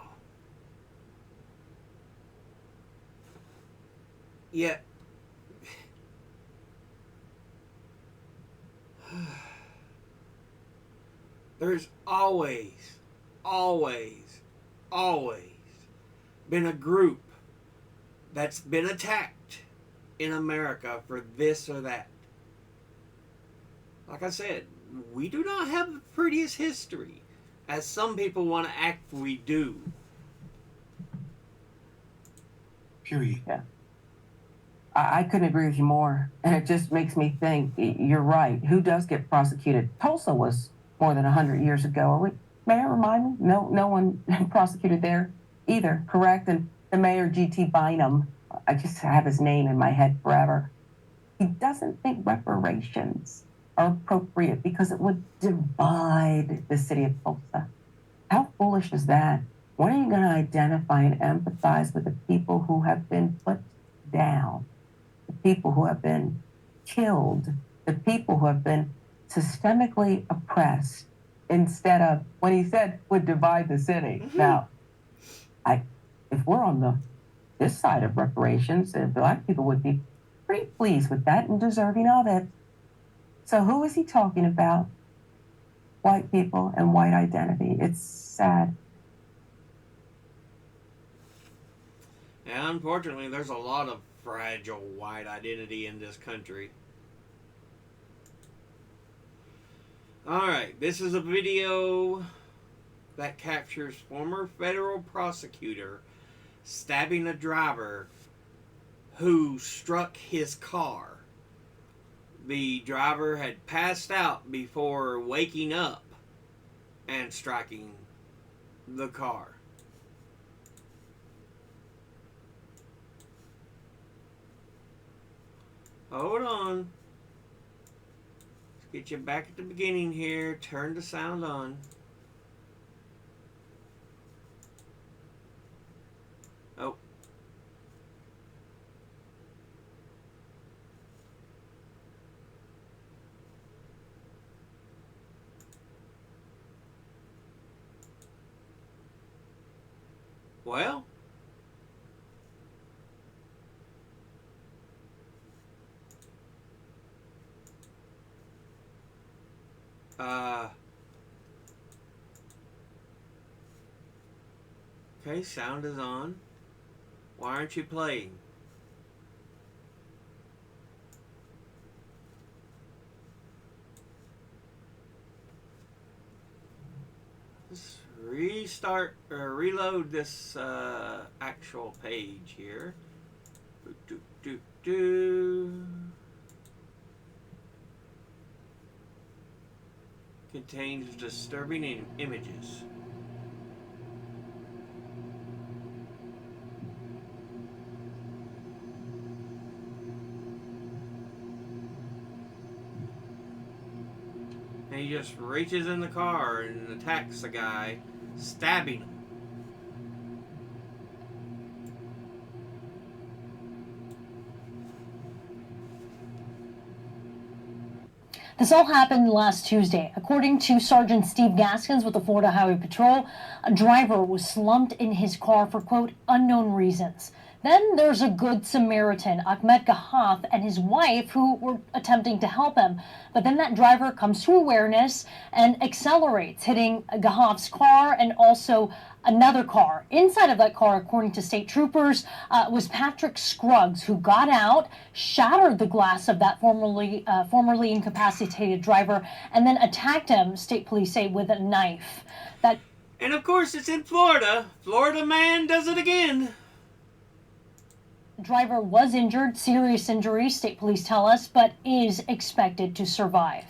A: Yet, there's always been a group that's been attacked in America for this or that. Like I said, we do not have the prettiest history, as some people want to act we do.
C: Period.
B: Yeah. I couldn't agree with you more. And it just makes me think, you're right. Who does get prosecuted? Tulsa was more than 100 years ago. May I remind me? No one prosecuted there either, correct? And the mayor, G.T. Bynum, I just have his name in my head forever. He doesn't think reparations are appropriate because it would divide the city of Tulsa. How foolish is that? When are you going to identify and empathize with the people who have been put down? The people who have been killed, the people who have been systemically oppressed, instead of, when he said, would divide the city. Mm-hmm. Now, if we're on this side of reparations, black people would be pretty pleased with that and deserving of it. So who is he talking about? White people and white identity. It's sad.
A: And unfortunately, there's a lot of fragile white identity in this country. Alright, this is a video that captures former federal prosecutor stabbing a driver who struck his car. The driver had passed out before waking up and striking the car. Hold on. Let's get you back at the beginning here. Turn the sound on. Oh. Well. Okay, sound is on. Why aren't you playing? Let's restart or reload this actual page here. Contains disturbing images. And he just reaches in the car and attacks the guy stabbing him.
D: This all happened last Tuesday. According to Sergeant Steve Gaskins with the Florida Highway Patrol, a driver was slumped in his car for, quote, unknown reasons. Then there's a good Samaritan, Ahmed Gahaf, and his wife who were attempting to help him. But then that driver comes to awareness and accelerates, hitting Gahaf's car and also another car. Inside of that car, according to state troopers, was Patrick Scruggs, who got out, shattered the glass of that formerly incapacitated driver, and then attacked him, state police say, with a knife. That
A: And of course, it's in Florida. Florida man does it again.
D: driver was injured, serious injuries, state police tell us, but is expected to survive.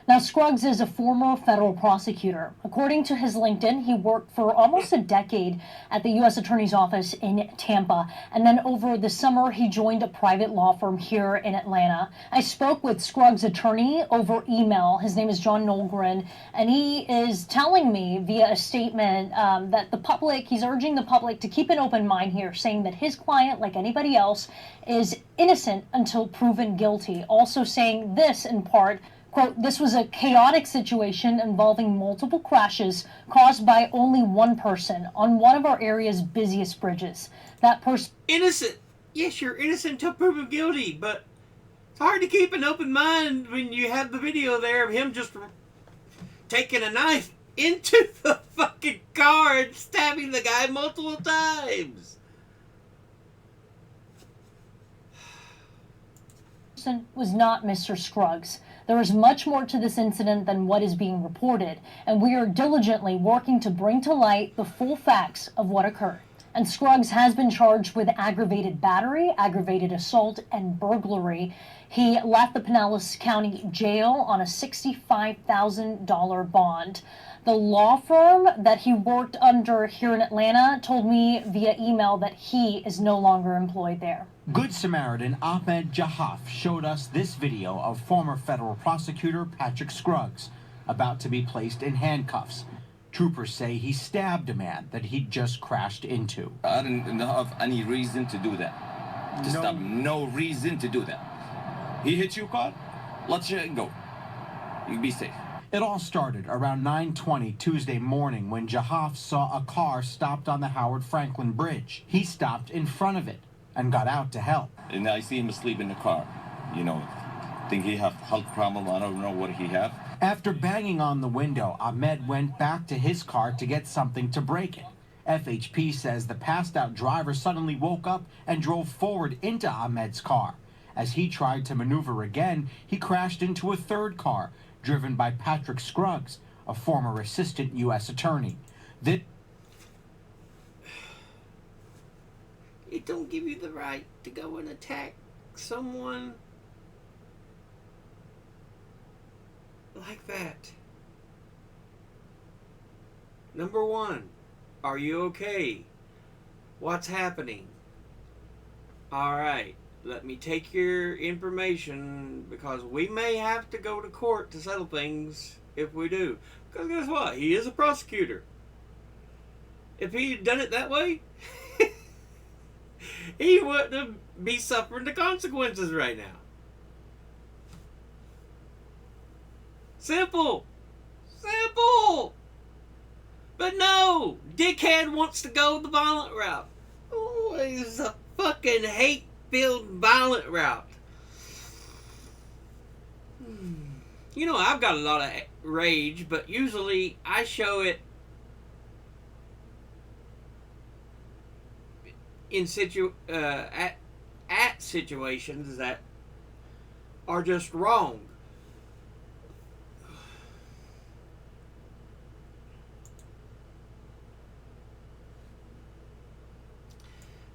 D: Now, Scruggs is a former federal prosecutor. According to his LinkedIn, he worked for almost a decade at the U.S. Attorney's Office in Tampa. And then over the summer, he joined a private law firm here in Atlanta. I spoke with Scruggs' attorney over email. His name is John Nolgren. And he is telling me via a statement that he's urging the public to keep an open mind here, saying that his client, like anybody else, is innocent until proven guilty. Also saying this in part, quote, this was a chaotic situation involving multiple crashes caused by only one person on one of our area's busiest bridges. That person...
A: Innocent. Yes, you're innocent until proven guilty, but it's hard to keep an open mind when you have the video there of him just taking a knife into the fucking car and stabbing the guy multiple times.
D: was not Mr. Scruggs. There is much more to this incident than what is being reported, and we are diligently working to bring to light the full facts of what occurred. And Scruggs has been charged with aggravated battery, aggravated assault, and burglary. He left the Pinellas County Jail on a $65,000 bond. The law firm that he worked under here in Atlanta told me via email that he is no longer employed there.
E: Good Samaritan Ahmed Gahaf showed us this video of former federal prosecutor Patrick Scruggs about to be placed in handcuffs. Troopers say he stabbed a man that he'd just crashed into.
F: I didn't have any reason to do that. To stop, no reason to do that. He hit you, car? Let you go. You be safe.
E: It all started around 9:20 Tuesday morning when Gahaf saw a car stopped on the Howard Franklin Bridge. He stopped in front of it and got out to help.
F: And I see him asleep in the car. You know, think he have health problem. I don't know what he have.
E: After banging on the window, Ahmed went back to his car to get something to break it. FHP says the passed out driver suddenly woke up and drove forward into Ahmed's car. As he tried to maneuver again, he crashed into a third car, driven by Patrick Scruggs, a former assistant U.S. attorney.
A: It don't give you the right to go and attack someone like that. Number one, are you okay? What's happening? Alright, let me take your information because we may have to go to court to settle things if we do. Because guess what? He is a prosecutor. If he had done it that way, he wouldn't be suffering the consequences right now. Simple. Simple. But no, dickhead wants to go the violent route. Oh, it's a fucking hate-filled violent route. You know, I've got a lot of rage, but usually I show it in at situations that are just wrong.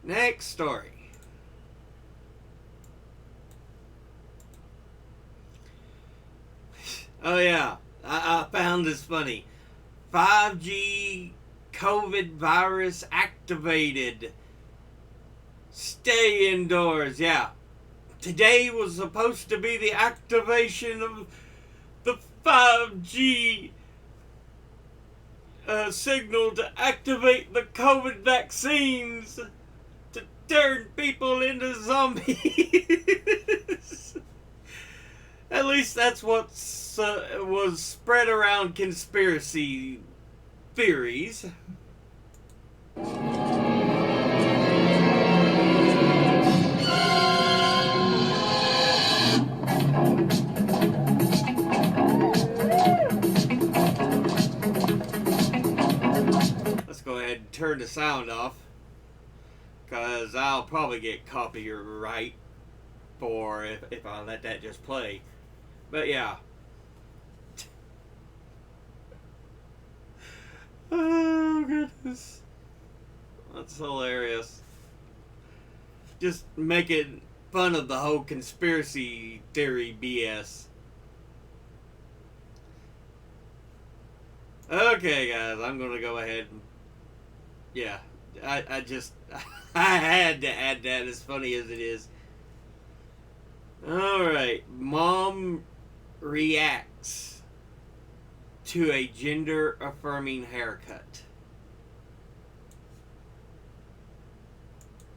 A: Next story. Oh yeah, I found this funny. 5G COVID virus activated. Stay indoors, yeah. Today was supposed to be the activation of the 5G a signal to activate the COVID vaccines to turn people into zombies. At least that's what was spread around conspiracy theories. Let's go ahead and turn the sound off, because I'll probably get copyright for if I let that just play. But yeah. Oh goodness. That's hilarious. Just making fun of the whole conspiracy theory BS. Okay guys, I'm gonna go ahead and yeah. I just I had to add that, as funny as it is. Alright. Mom reacts to a gender affirming haircut.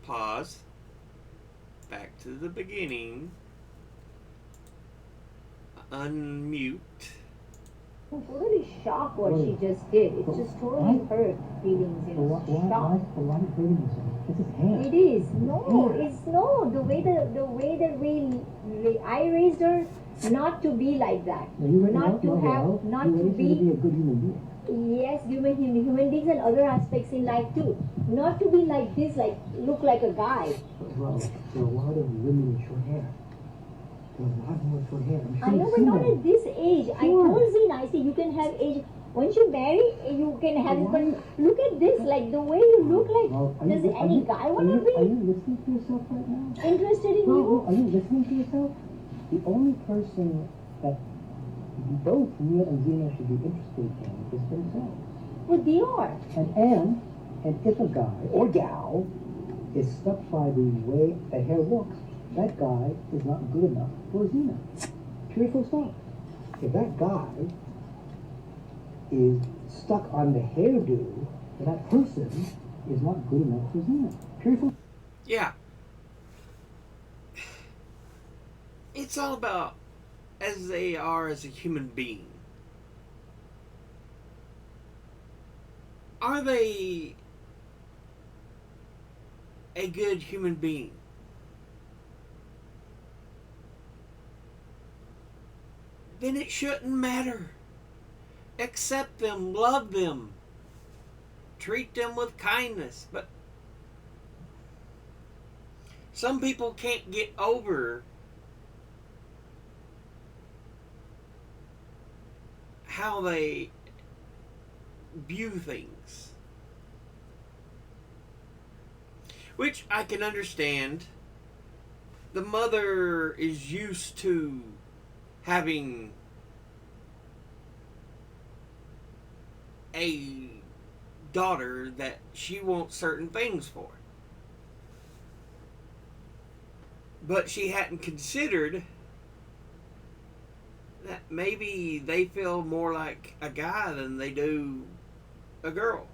A: Pause. Back to the beginning. Unmute.
G: I'm totally shocked what she just did. It just totally hurt feelings, you know. Shocked.
H: Why are you hurting yourself? This is hair.
G: It is. No, it's no. The way that I raised her not to be like that. Not to be
H: a good human being.
G: Yes, human beings and other aspects in life too. Not to be like this, like look like a guy.
H: Well, there are a lot of women with short hair. There are a lot more short hair. I'm sure
G: I know, but not at this age. I told Zina, I say you can have age. Once you marry, you can have it. But look at this, like the way you look like. Does any guy want to be
H: Are you listening to yourself right now?
G: interested in
H: No,
G: you?
H: are you listening to yourself? The only person that both Neil and Zena should be interested in is themselves.
G: But they are.
H: And if a guy or gal is stuck by the way the hair looks, that guy is not good enough for Zena. Period, full stop. If that guy is stuck on the hairdo, then that person is not good enough for Zena. Period, full stop.
A: Yeah. It's all about as they are as a human being. Are they a good human being? Then it shouldn't matter. Accept them, love them, treat them with kindness. But some people can't get over how they view things, which I can understand. The mother is used to having a daughter that she wants certain things for, but she hadn't considered that maybe they feel more like a guy than they do a girl.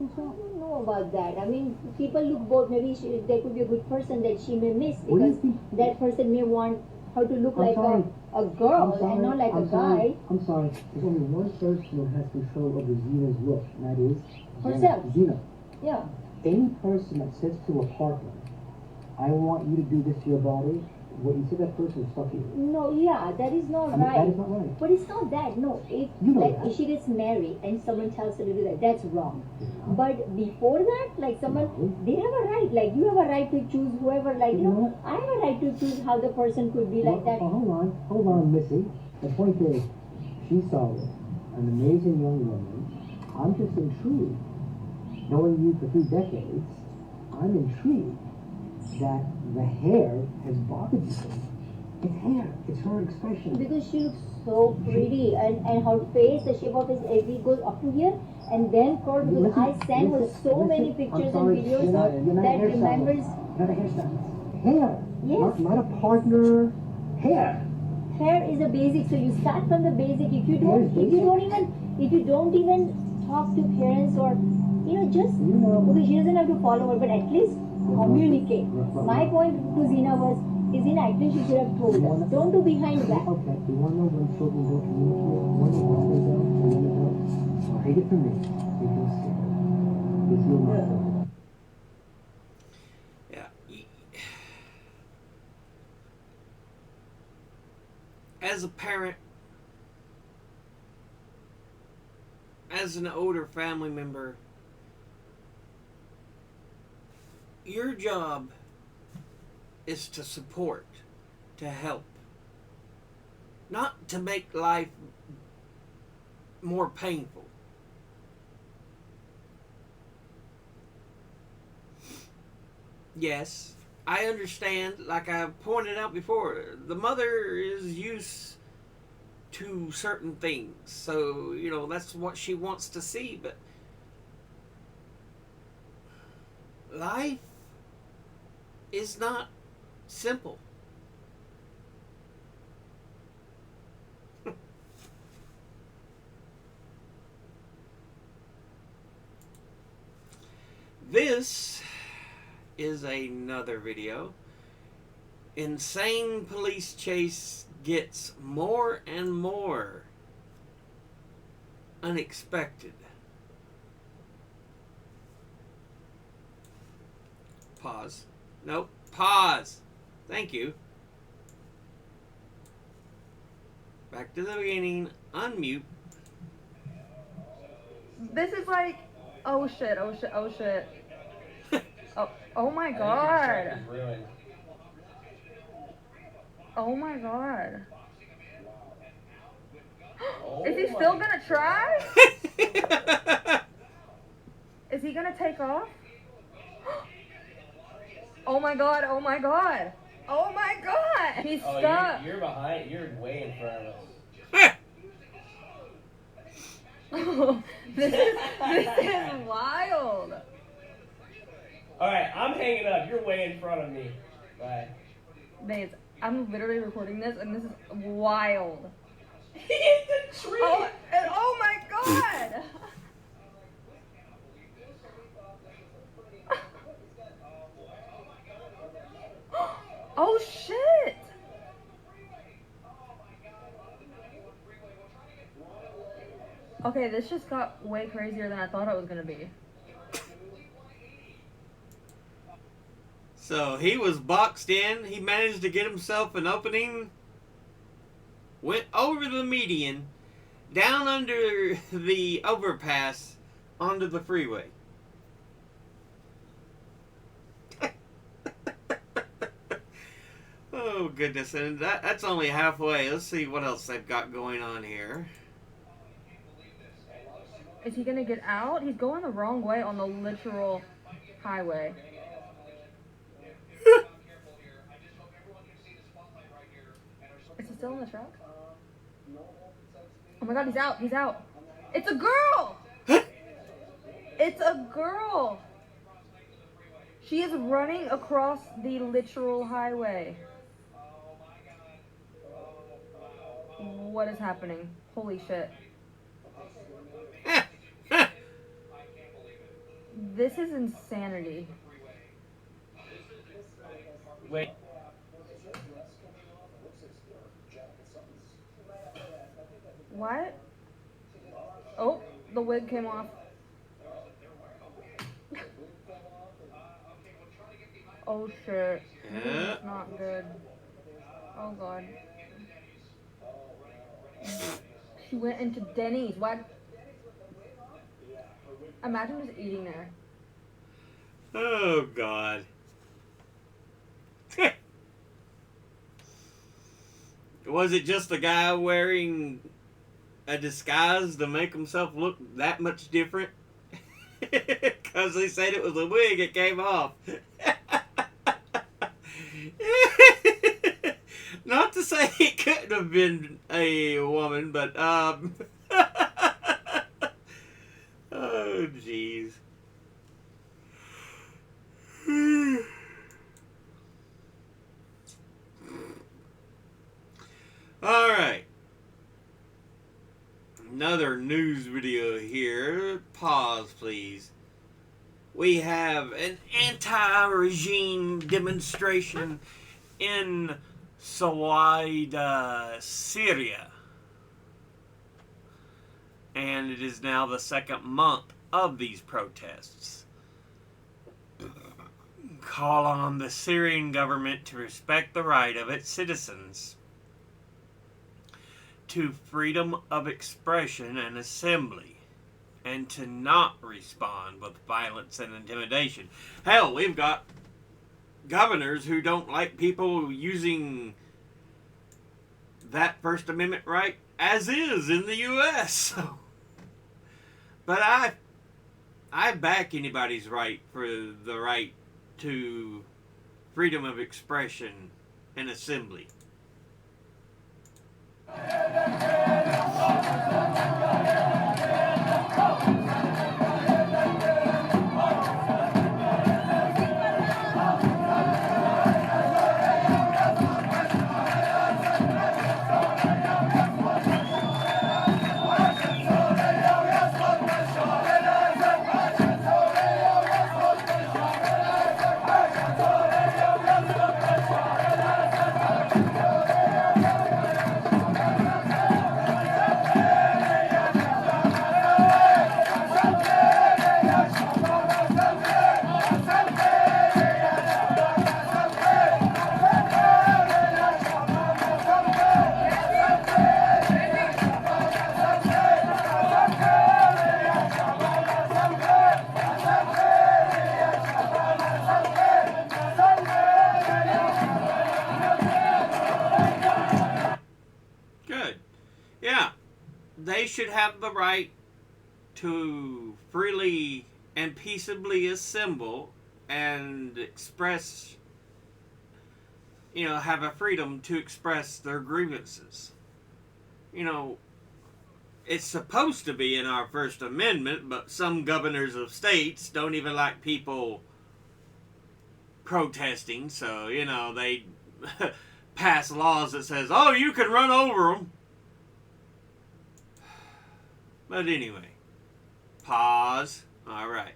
G: I don't know about that. I mean, people look both. Maybe there could be a good person that she may miss
H: What do you
G: because
H: think?
G: that person may want her to look
H: I'm
G: like
H: sorry.
G: a girl and not like a guy.
H: I'm sorry. There's only one person that has control over Zena's look, and that is
G: Herself.
H: Zena.
G: Yeah.
H: Any person that says to a partner, I want you to do this to your body, what you say that person is fuck you.
G: No, yeah, that is not
H: I mean,
G: right.
H: that is not right.
G: But it's not that. No, if
H: You know
G: like
H: that.
G: if she gets married and someone tells her to do that, that's wrong. But before that, like someone, they have a right. Like you have a right to choose whoever. Like
H: You know what?
G: I have a right to choose how the person could be like that.
H: Hold on, Missy. The point is, she's solid, an amazing young woman. I'm just intrigued. Knowing you for 3 decades, I'm intrigued that the hair has bothered you. It's hair. It's her expression.
G: Because she looks so pretty and her face, the shape of his it goes up to here and then curved because I sent her so many pictures and videos
H: You're not
G: that
H: a hairstylist.
G: remembers.
H: Not a hairstylist. Hair.
G: Yes.
H: Not a partner. Hair.
G: hair is a basic, so you start from the basic. If you don't even talk to parents, or just because she doesn't have to follow her, but at least communicate. My point to Zina was, at least you should have told us. Don't do behind back.
H: Okay, you want to know when children don't communicate? Want to know why they don't? You want to know? Well, take it from me. Because you're not perfect.
A: Yeah. As a parent, as an older family member, your job is to support, to help, not to make life more painful. Yes, I understand, like I pointed out before, the mother is used to certain things, so that's what she wants to see, but life is not simple. This is another video. Insane police chase gets more and more unexpected. Pause. Nope. Pause. Thank you. Back to the beginning. Unmute.
I: This is like, oh shit. Oh my god. Oh my god. Is he still gonna try? Is he gonna take off? Oh my god. Oh my god. He's stuck.
J: You're behind. You're way in front of us.
I: This is wild.
J: Alright, I'm hanging up. You're way in front of me. Bye.
I: Babes, I'm literally recording this and this is wild.
J: He hit the tree!
I: Oh my god! Oh shit! Okay, this just got way crazier than I thought it was gonna be.
A: So he was boxed in. He managed to get himself an opening. Went over the median, down under the overpass, onto the freeway. Oh goodness, and that's only halfway. Let's see what else they've got going on here.
I: Is he gonna get out? He's going the wrong way on the literal highway. Is he still in the truck? Oh my god, he's out. It's a girl! It's a girl! She is running across the literal highway. What is happening? Holy shit. This is insanity.
J: Wait.
I: What? Oh, the wig came off. Oh shit. This is not good. Oh god. She went into Denny's. What? Imagine just eating there.
A: Oh god. Was it just the guy wearing a disguise to make himself look that much different? Because they said it was a wig, it came off. Not to say it couldn't have been a woman, but oh jeez. Alright. Another news video here. Pause, please. We have an anti-regime demonstration in Sawaida, Syria. And it is now the second month of these protests. Call on the Syrian government to respect the right of its citizens to freedom of expression and assembly, and to not respond with violence and intimidation. Hell, we've got governors who don't like people using that First Amendment right as is in the U.S. But I back anybody's right for the right to freedom of expression and assembly. Good. Yeah. They should have the right to freely and peaceably assemble and express, have a freedom to express their grievances. It's supposed to be in our First Amendment, but some governors of states don't even like people protesting, so, they pass laws that says, oh, you can run over them. But anyway, pause. All right.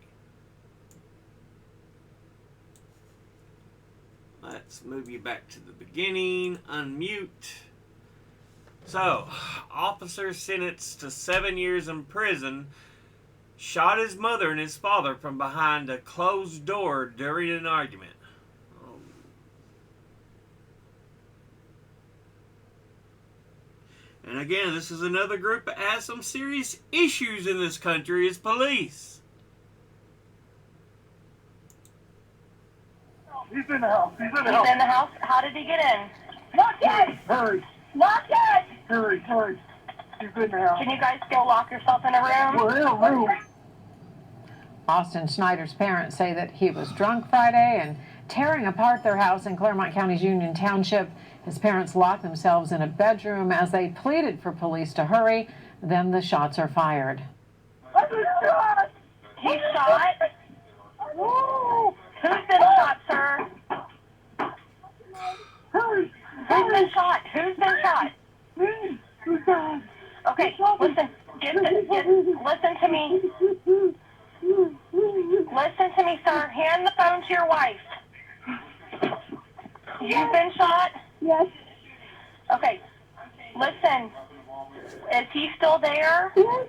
A: Let's move you back to the beginning. Unmute. So, officer sentenced to 7 years in prison shot his mother and his father from behind a closed door during an argument. And again, this is another group that has some serious issues in this country, is police.
K: He's in the house. He's in the
L: He's
K: house.
L: in the house? How did he get in?
K: Not yet. Hurry.
L: Not yet!
K: Hurry. Hurry. He's in the house.
L: Can you guys go lock yourself in a room?
K: We're in a room.
B: Austin Schneider's parents say that he was drunk Friday and tearing apart their house in Claremont County's Union Township. His parents locked themselves in a bedroom as they pleaded for police to hurry. Then the shots are fired.
K: I was shot.
L: He's shot?
K: Woo.
L: Who's been shot, sir?
K: Hurry.
L: Who's been shot? Who's been shot?
K: Me. Who's that?
L: Okay, listen. Listen to me. Listen to me, sir. Hand the phone to your wife. You've been shot?
K: Yes.
L: Okay. Listen. Is he still there?
K: Yes.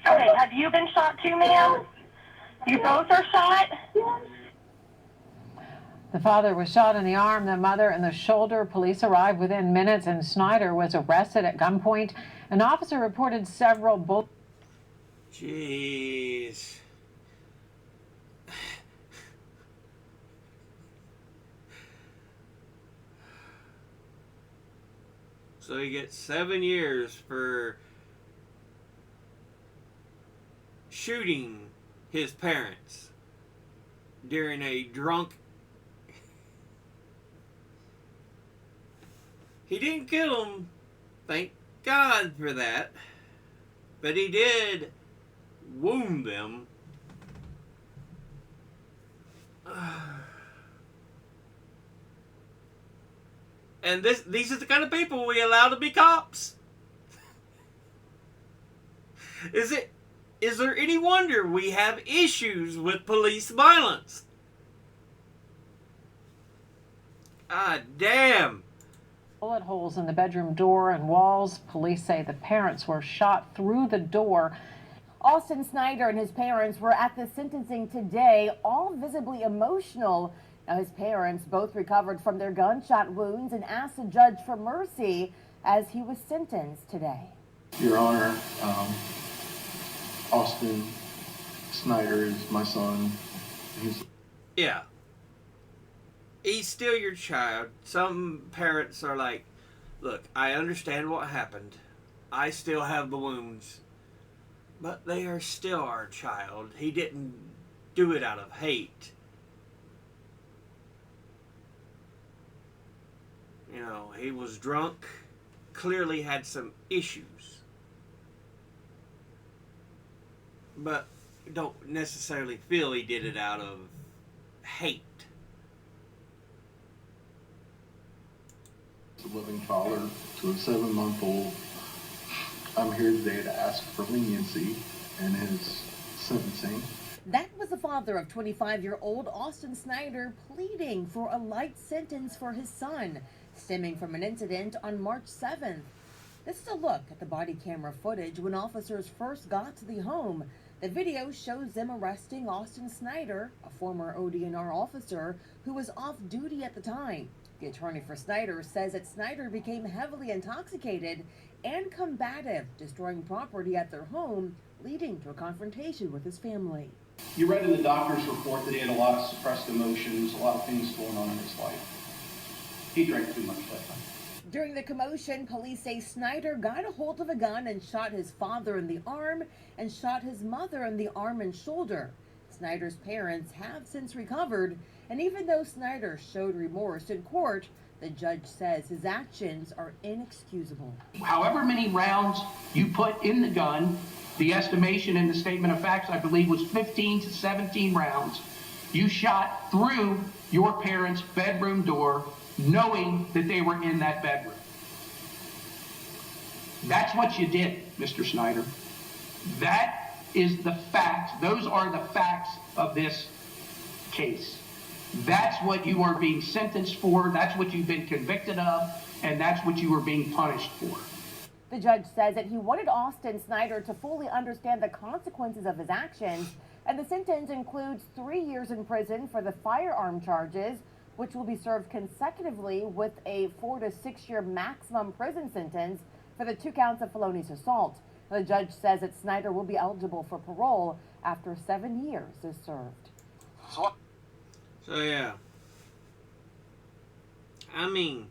L: Okay, have you been shot too, ma'am? You both are shot?
K: Yes.
B: The father was shot in the arm, the mother in the shoulder. Police arrived within minutes, and Schneider was arrested at gunpoint. An officer reported several bullets.
A: Jeez. So he gets 7 years for shooting his parents during a drunk. He didn't kill them, thank God for that, but he did wound them. And these are the kind of people we allow to be cops. Is there any wonder we have issues with police violence? Ah, damn.
B: Bullet holes in the bedroom door and walls. Police say the parents were shot through the door.
M: Austin Snyder and his parents were at the sentencing today, all visibly emotional. Now, his parents both recovered from their gunshot wounds and asked the judge for mercy as he was sentenced today.
N: Your Honor, Austin Snyder is my son.
A: Yeah. He's still your child. Some parents are like, look, I understand what happened. I still have the wounds. But they are still our child. He didn't do it out of hate. You know, he was drunk. Clearly had some issues. But don't necessarily feel he did it out of hate.
N: A loving father to a 7-month-old. I'm here today to ask for leniency in his sentencing.
M: That was the father of 25-year-old Austin Snyder pleading for a light sentence for his son, stemming from an incident on March 7th. This is a look at the body camera footage when officers first got to the home. The video shows them arresting Austin Snyder, a former ODNR officer who was off duty at the time. The attorney for Snyder says that Snyder became heavily intoxicated and combative, destroying property at their home, leading to a confrontation with his family.
O: You read in the doctor's report that he had a lot of suppressed emotions, a lot of things going on in his life. He drank too much that time.
M: During the commotion, police say Snyder got a hold of a gun and shot his father in the arm and shot his mother in the arm and shoulder. Snyder's parents have since recovered, and even though Snyder showed remorse in court, the judge says his actions are inexcusable.
O: However many rounds you put in the gun, the estimation in the statement of facts, I believe, was 15 to 17 rounds. You shot through your parents' bedroom door knowing that they were in that bedroom. That's what you did, Mr. Snyder. That is the facts. Those are the facts of this case. That's what you are being sentenced for. That's what you've been convicted of. And that's what you are being punished for.
M: The judge says that he wanted Austin Snyder to fully understand the consequences of his actions, and the sentence includes 3 years in prison for the firearm charges, which will be served consecutively with a 4 to 6 year maximum prison sentence for the 2 counts of felonious assault. The judge says that Snyder will be eligible for parole after 7 years is served.
A: So yeah. I mean,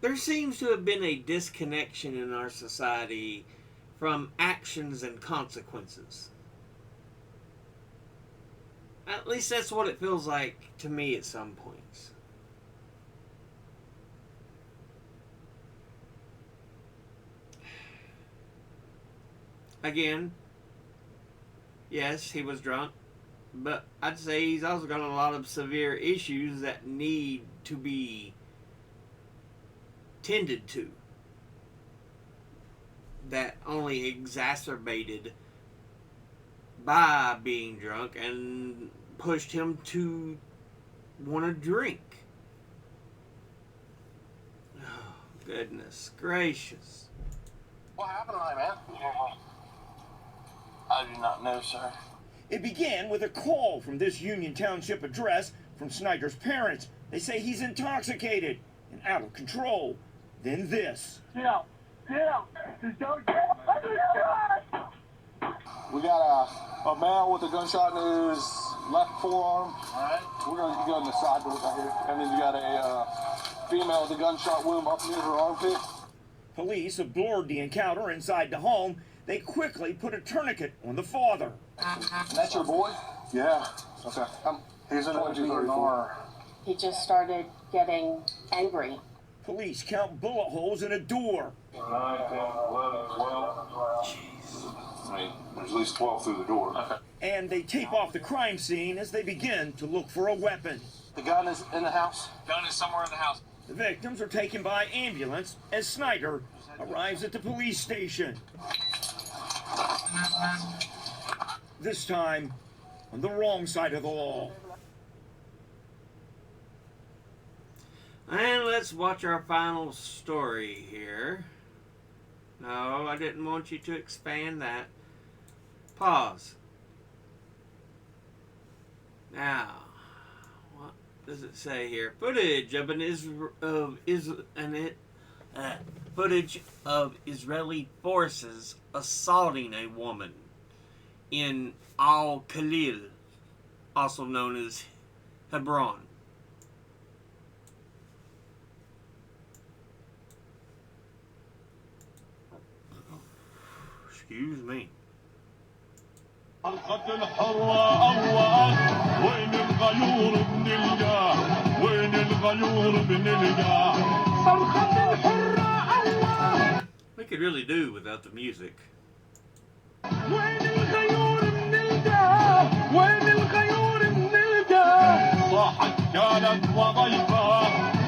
A: there seems to have been a disconnection in our society from actions and consequences. At least that's what it feels like to me at some points. Again, yes, he was drunk, but I'd say he's also got a lot of severe issues that need to be tended to, that only exacerbated by being drunk and pushed him to want to drink. Oh, goodness gracious.
P: What happened tonight, man? I do not know, sir.
Q: It began with a call from this Union Township address from Snyder's parents. They say he's intoxicated and out of control. Then this.
K: Get out. Get out. Just don't get out.
P: We got a male with a gunshot in his left forearm. Alright. We're going to go in the side doors right here. And then you got a female with a gunshot wound up near her armpit.
Q: Police absorbed the encounter inside the home. They quickly put a tourniquet on the father.
P: And that's your boy? Yeah. Okay. He's in 2234.
R: He just started getting angry.
Q: Police count bullet holes in a door.
P: 9, 10, 11, 12. Jeez. I mean, there's at least 12 through the door. Okay.
Q: And they tape off the crime scene as they begin to look for a weapon.
P: The gun is in the house.
Q: Gun is somewhere in the house. The victims are taken by ambulance as Snyder arrives at the police station. This time, on the wrong side of the law.
A: And let's watch our final story here. No, I didn't want you to expand that. Pause. Now, what does it say here? Footage of footage of Israeli forces assaulting a woman in Al Khalil, also known as Hebron. Excuse me.
K: القتل الحرة وين الغيور بنلقى وين الغيور بنلقى صرخة الحرة
A: We could really do without the music.
K: وين الغيور بنلقى وين الغيور بنلقى صاحت كانت وضيفة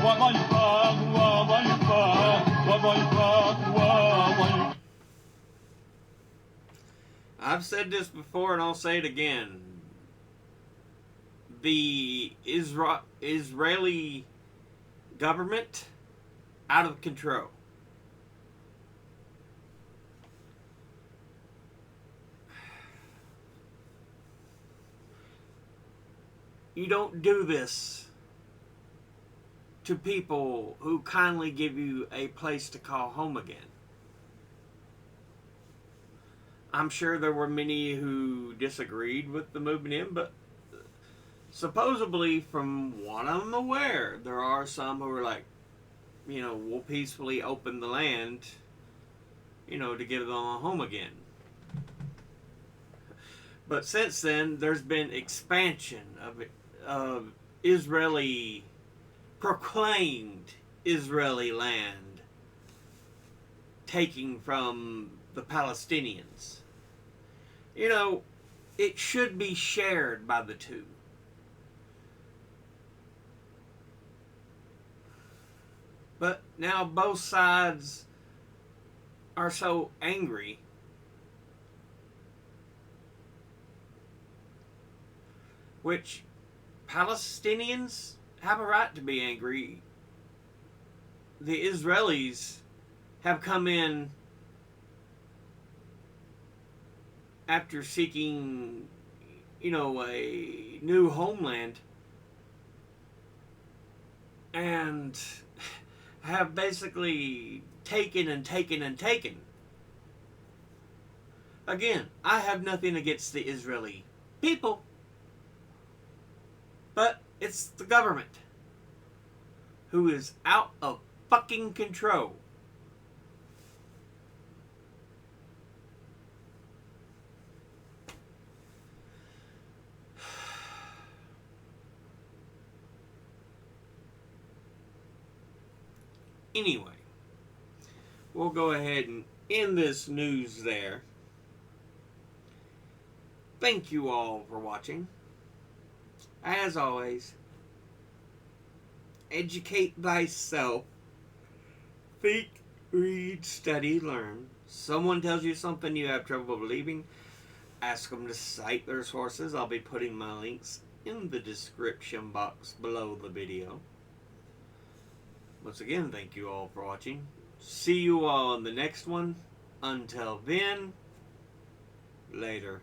K: وضيفة وضيفة وضيفة وضيفة.
A: I've said this before and I'll say it again. The Israeli government out of control. You don't do this to people who kindly give you a place to call home again. I'm sure there were many who disagreed with the movement in, but supposedly, from what I'm aware, there are some who are like, you know, we'll peacefully open the land, you know, to give them a home again. But since then, there's been expansion of Israeli, proclaimed Israeli land taking from the Palestinians. You know, it should be shared by the two. But now both sides are so angry. Which Palestinians have a right to be angry. The Israelis have come in after seeking, you know, a new homeland and have basically taken and taken and taken. Again, I have nothing against the Israeli people, but it's the government who is out of fucking control. Anyway, we'll go ahead and end this news there. Thank you all for watching. As always, educate thyself. Think, read, study, learn. Someone tells you something you have trouble believing, ask them to cite their sources. I'll be putting my links in the description box below the video. Once again, thank you all for watching. See you all in the next one. Until then, later.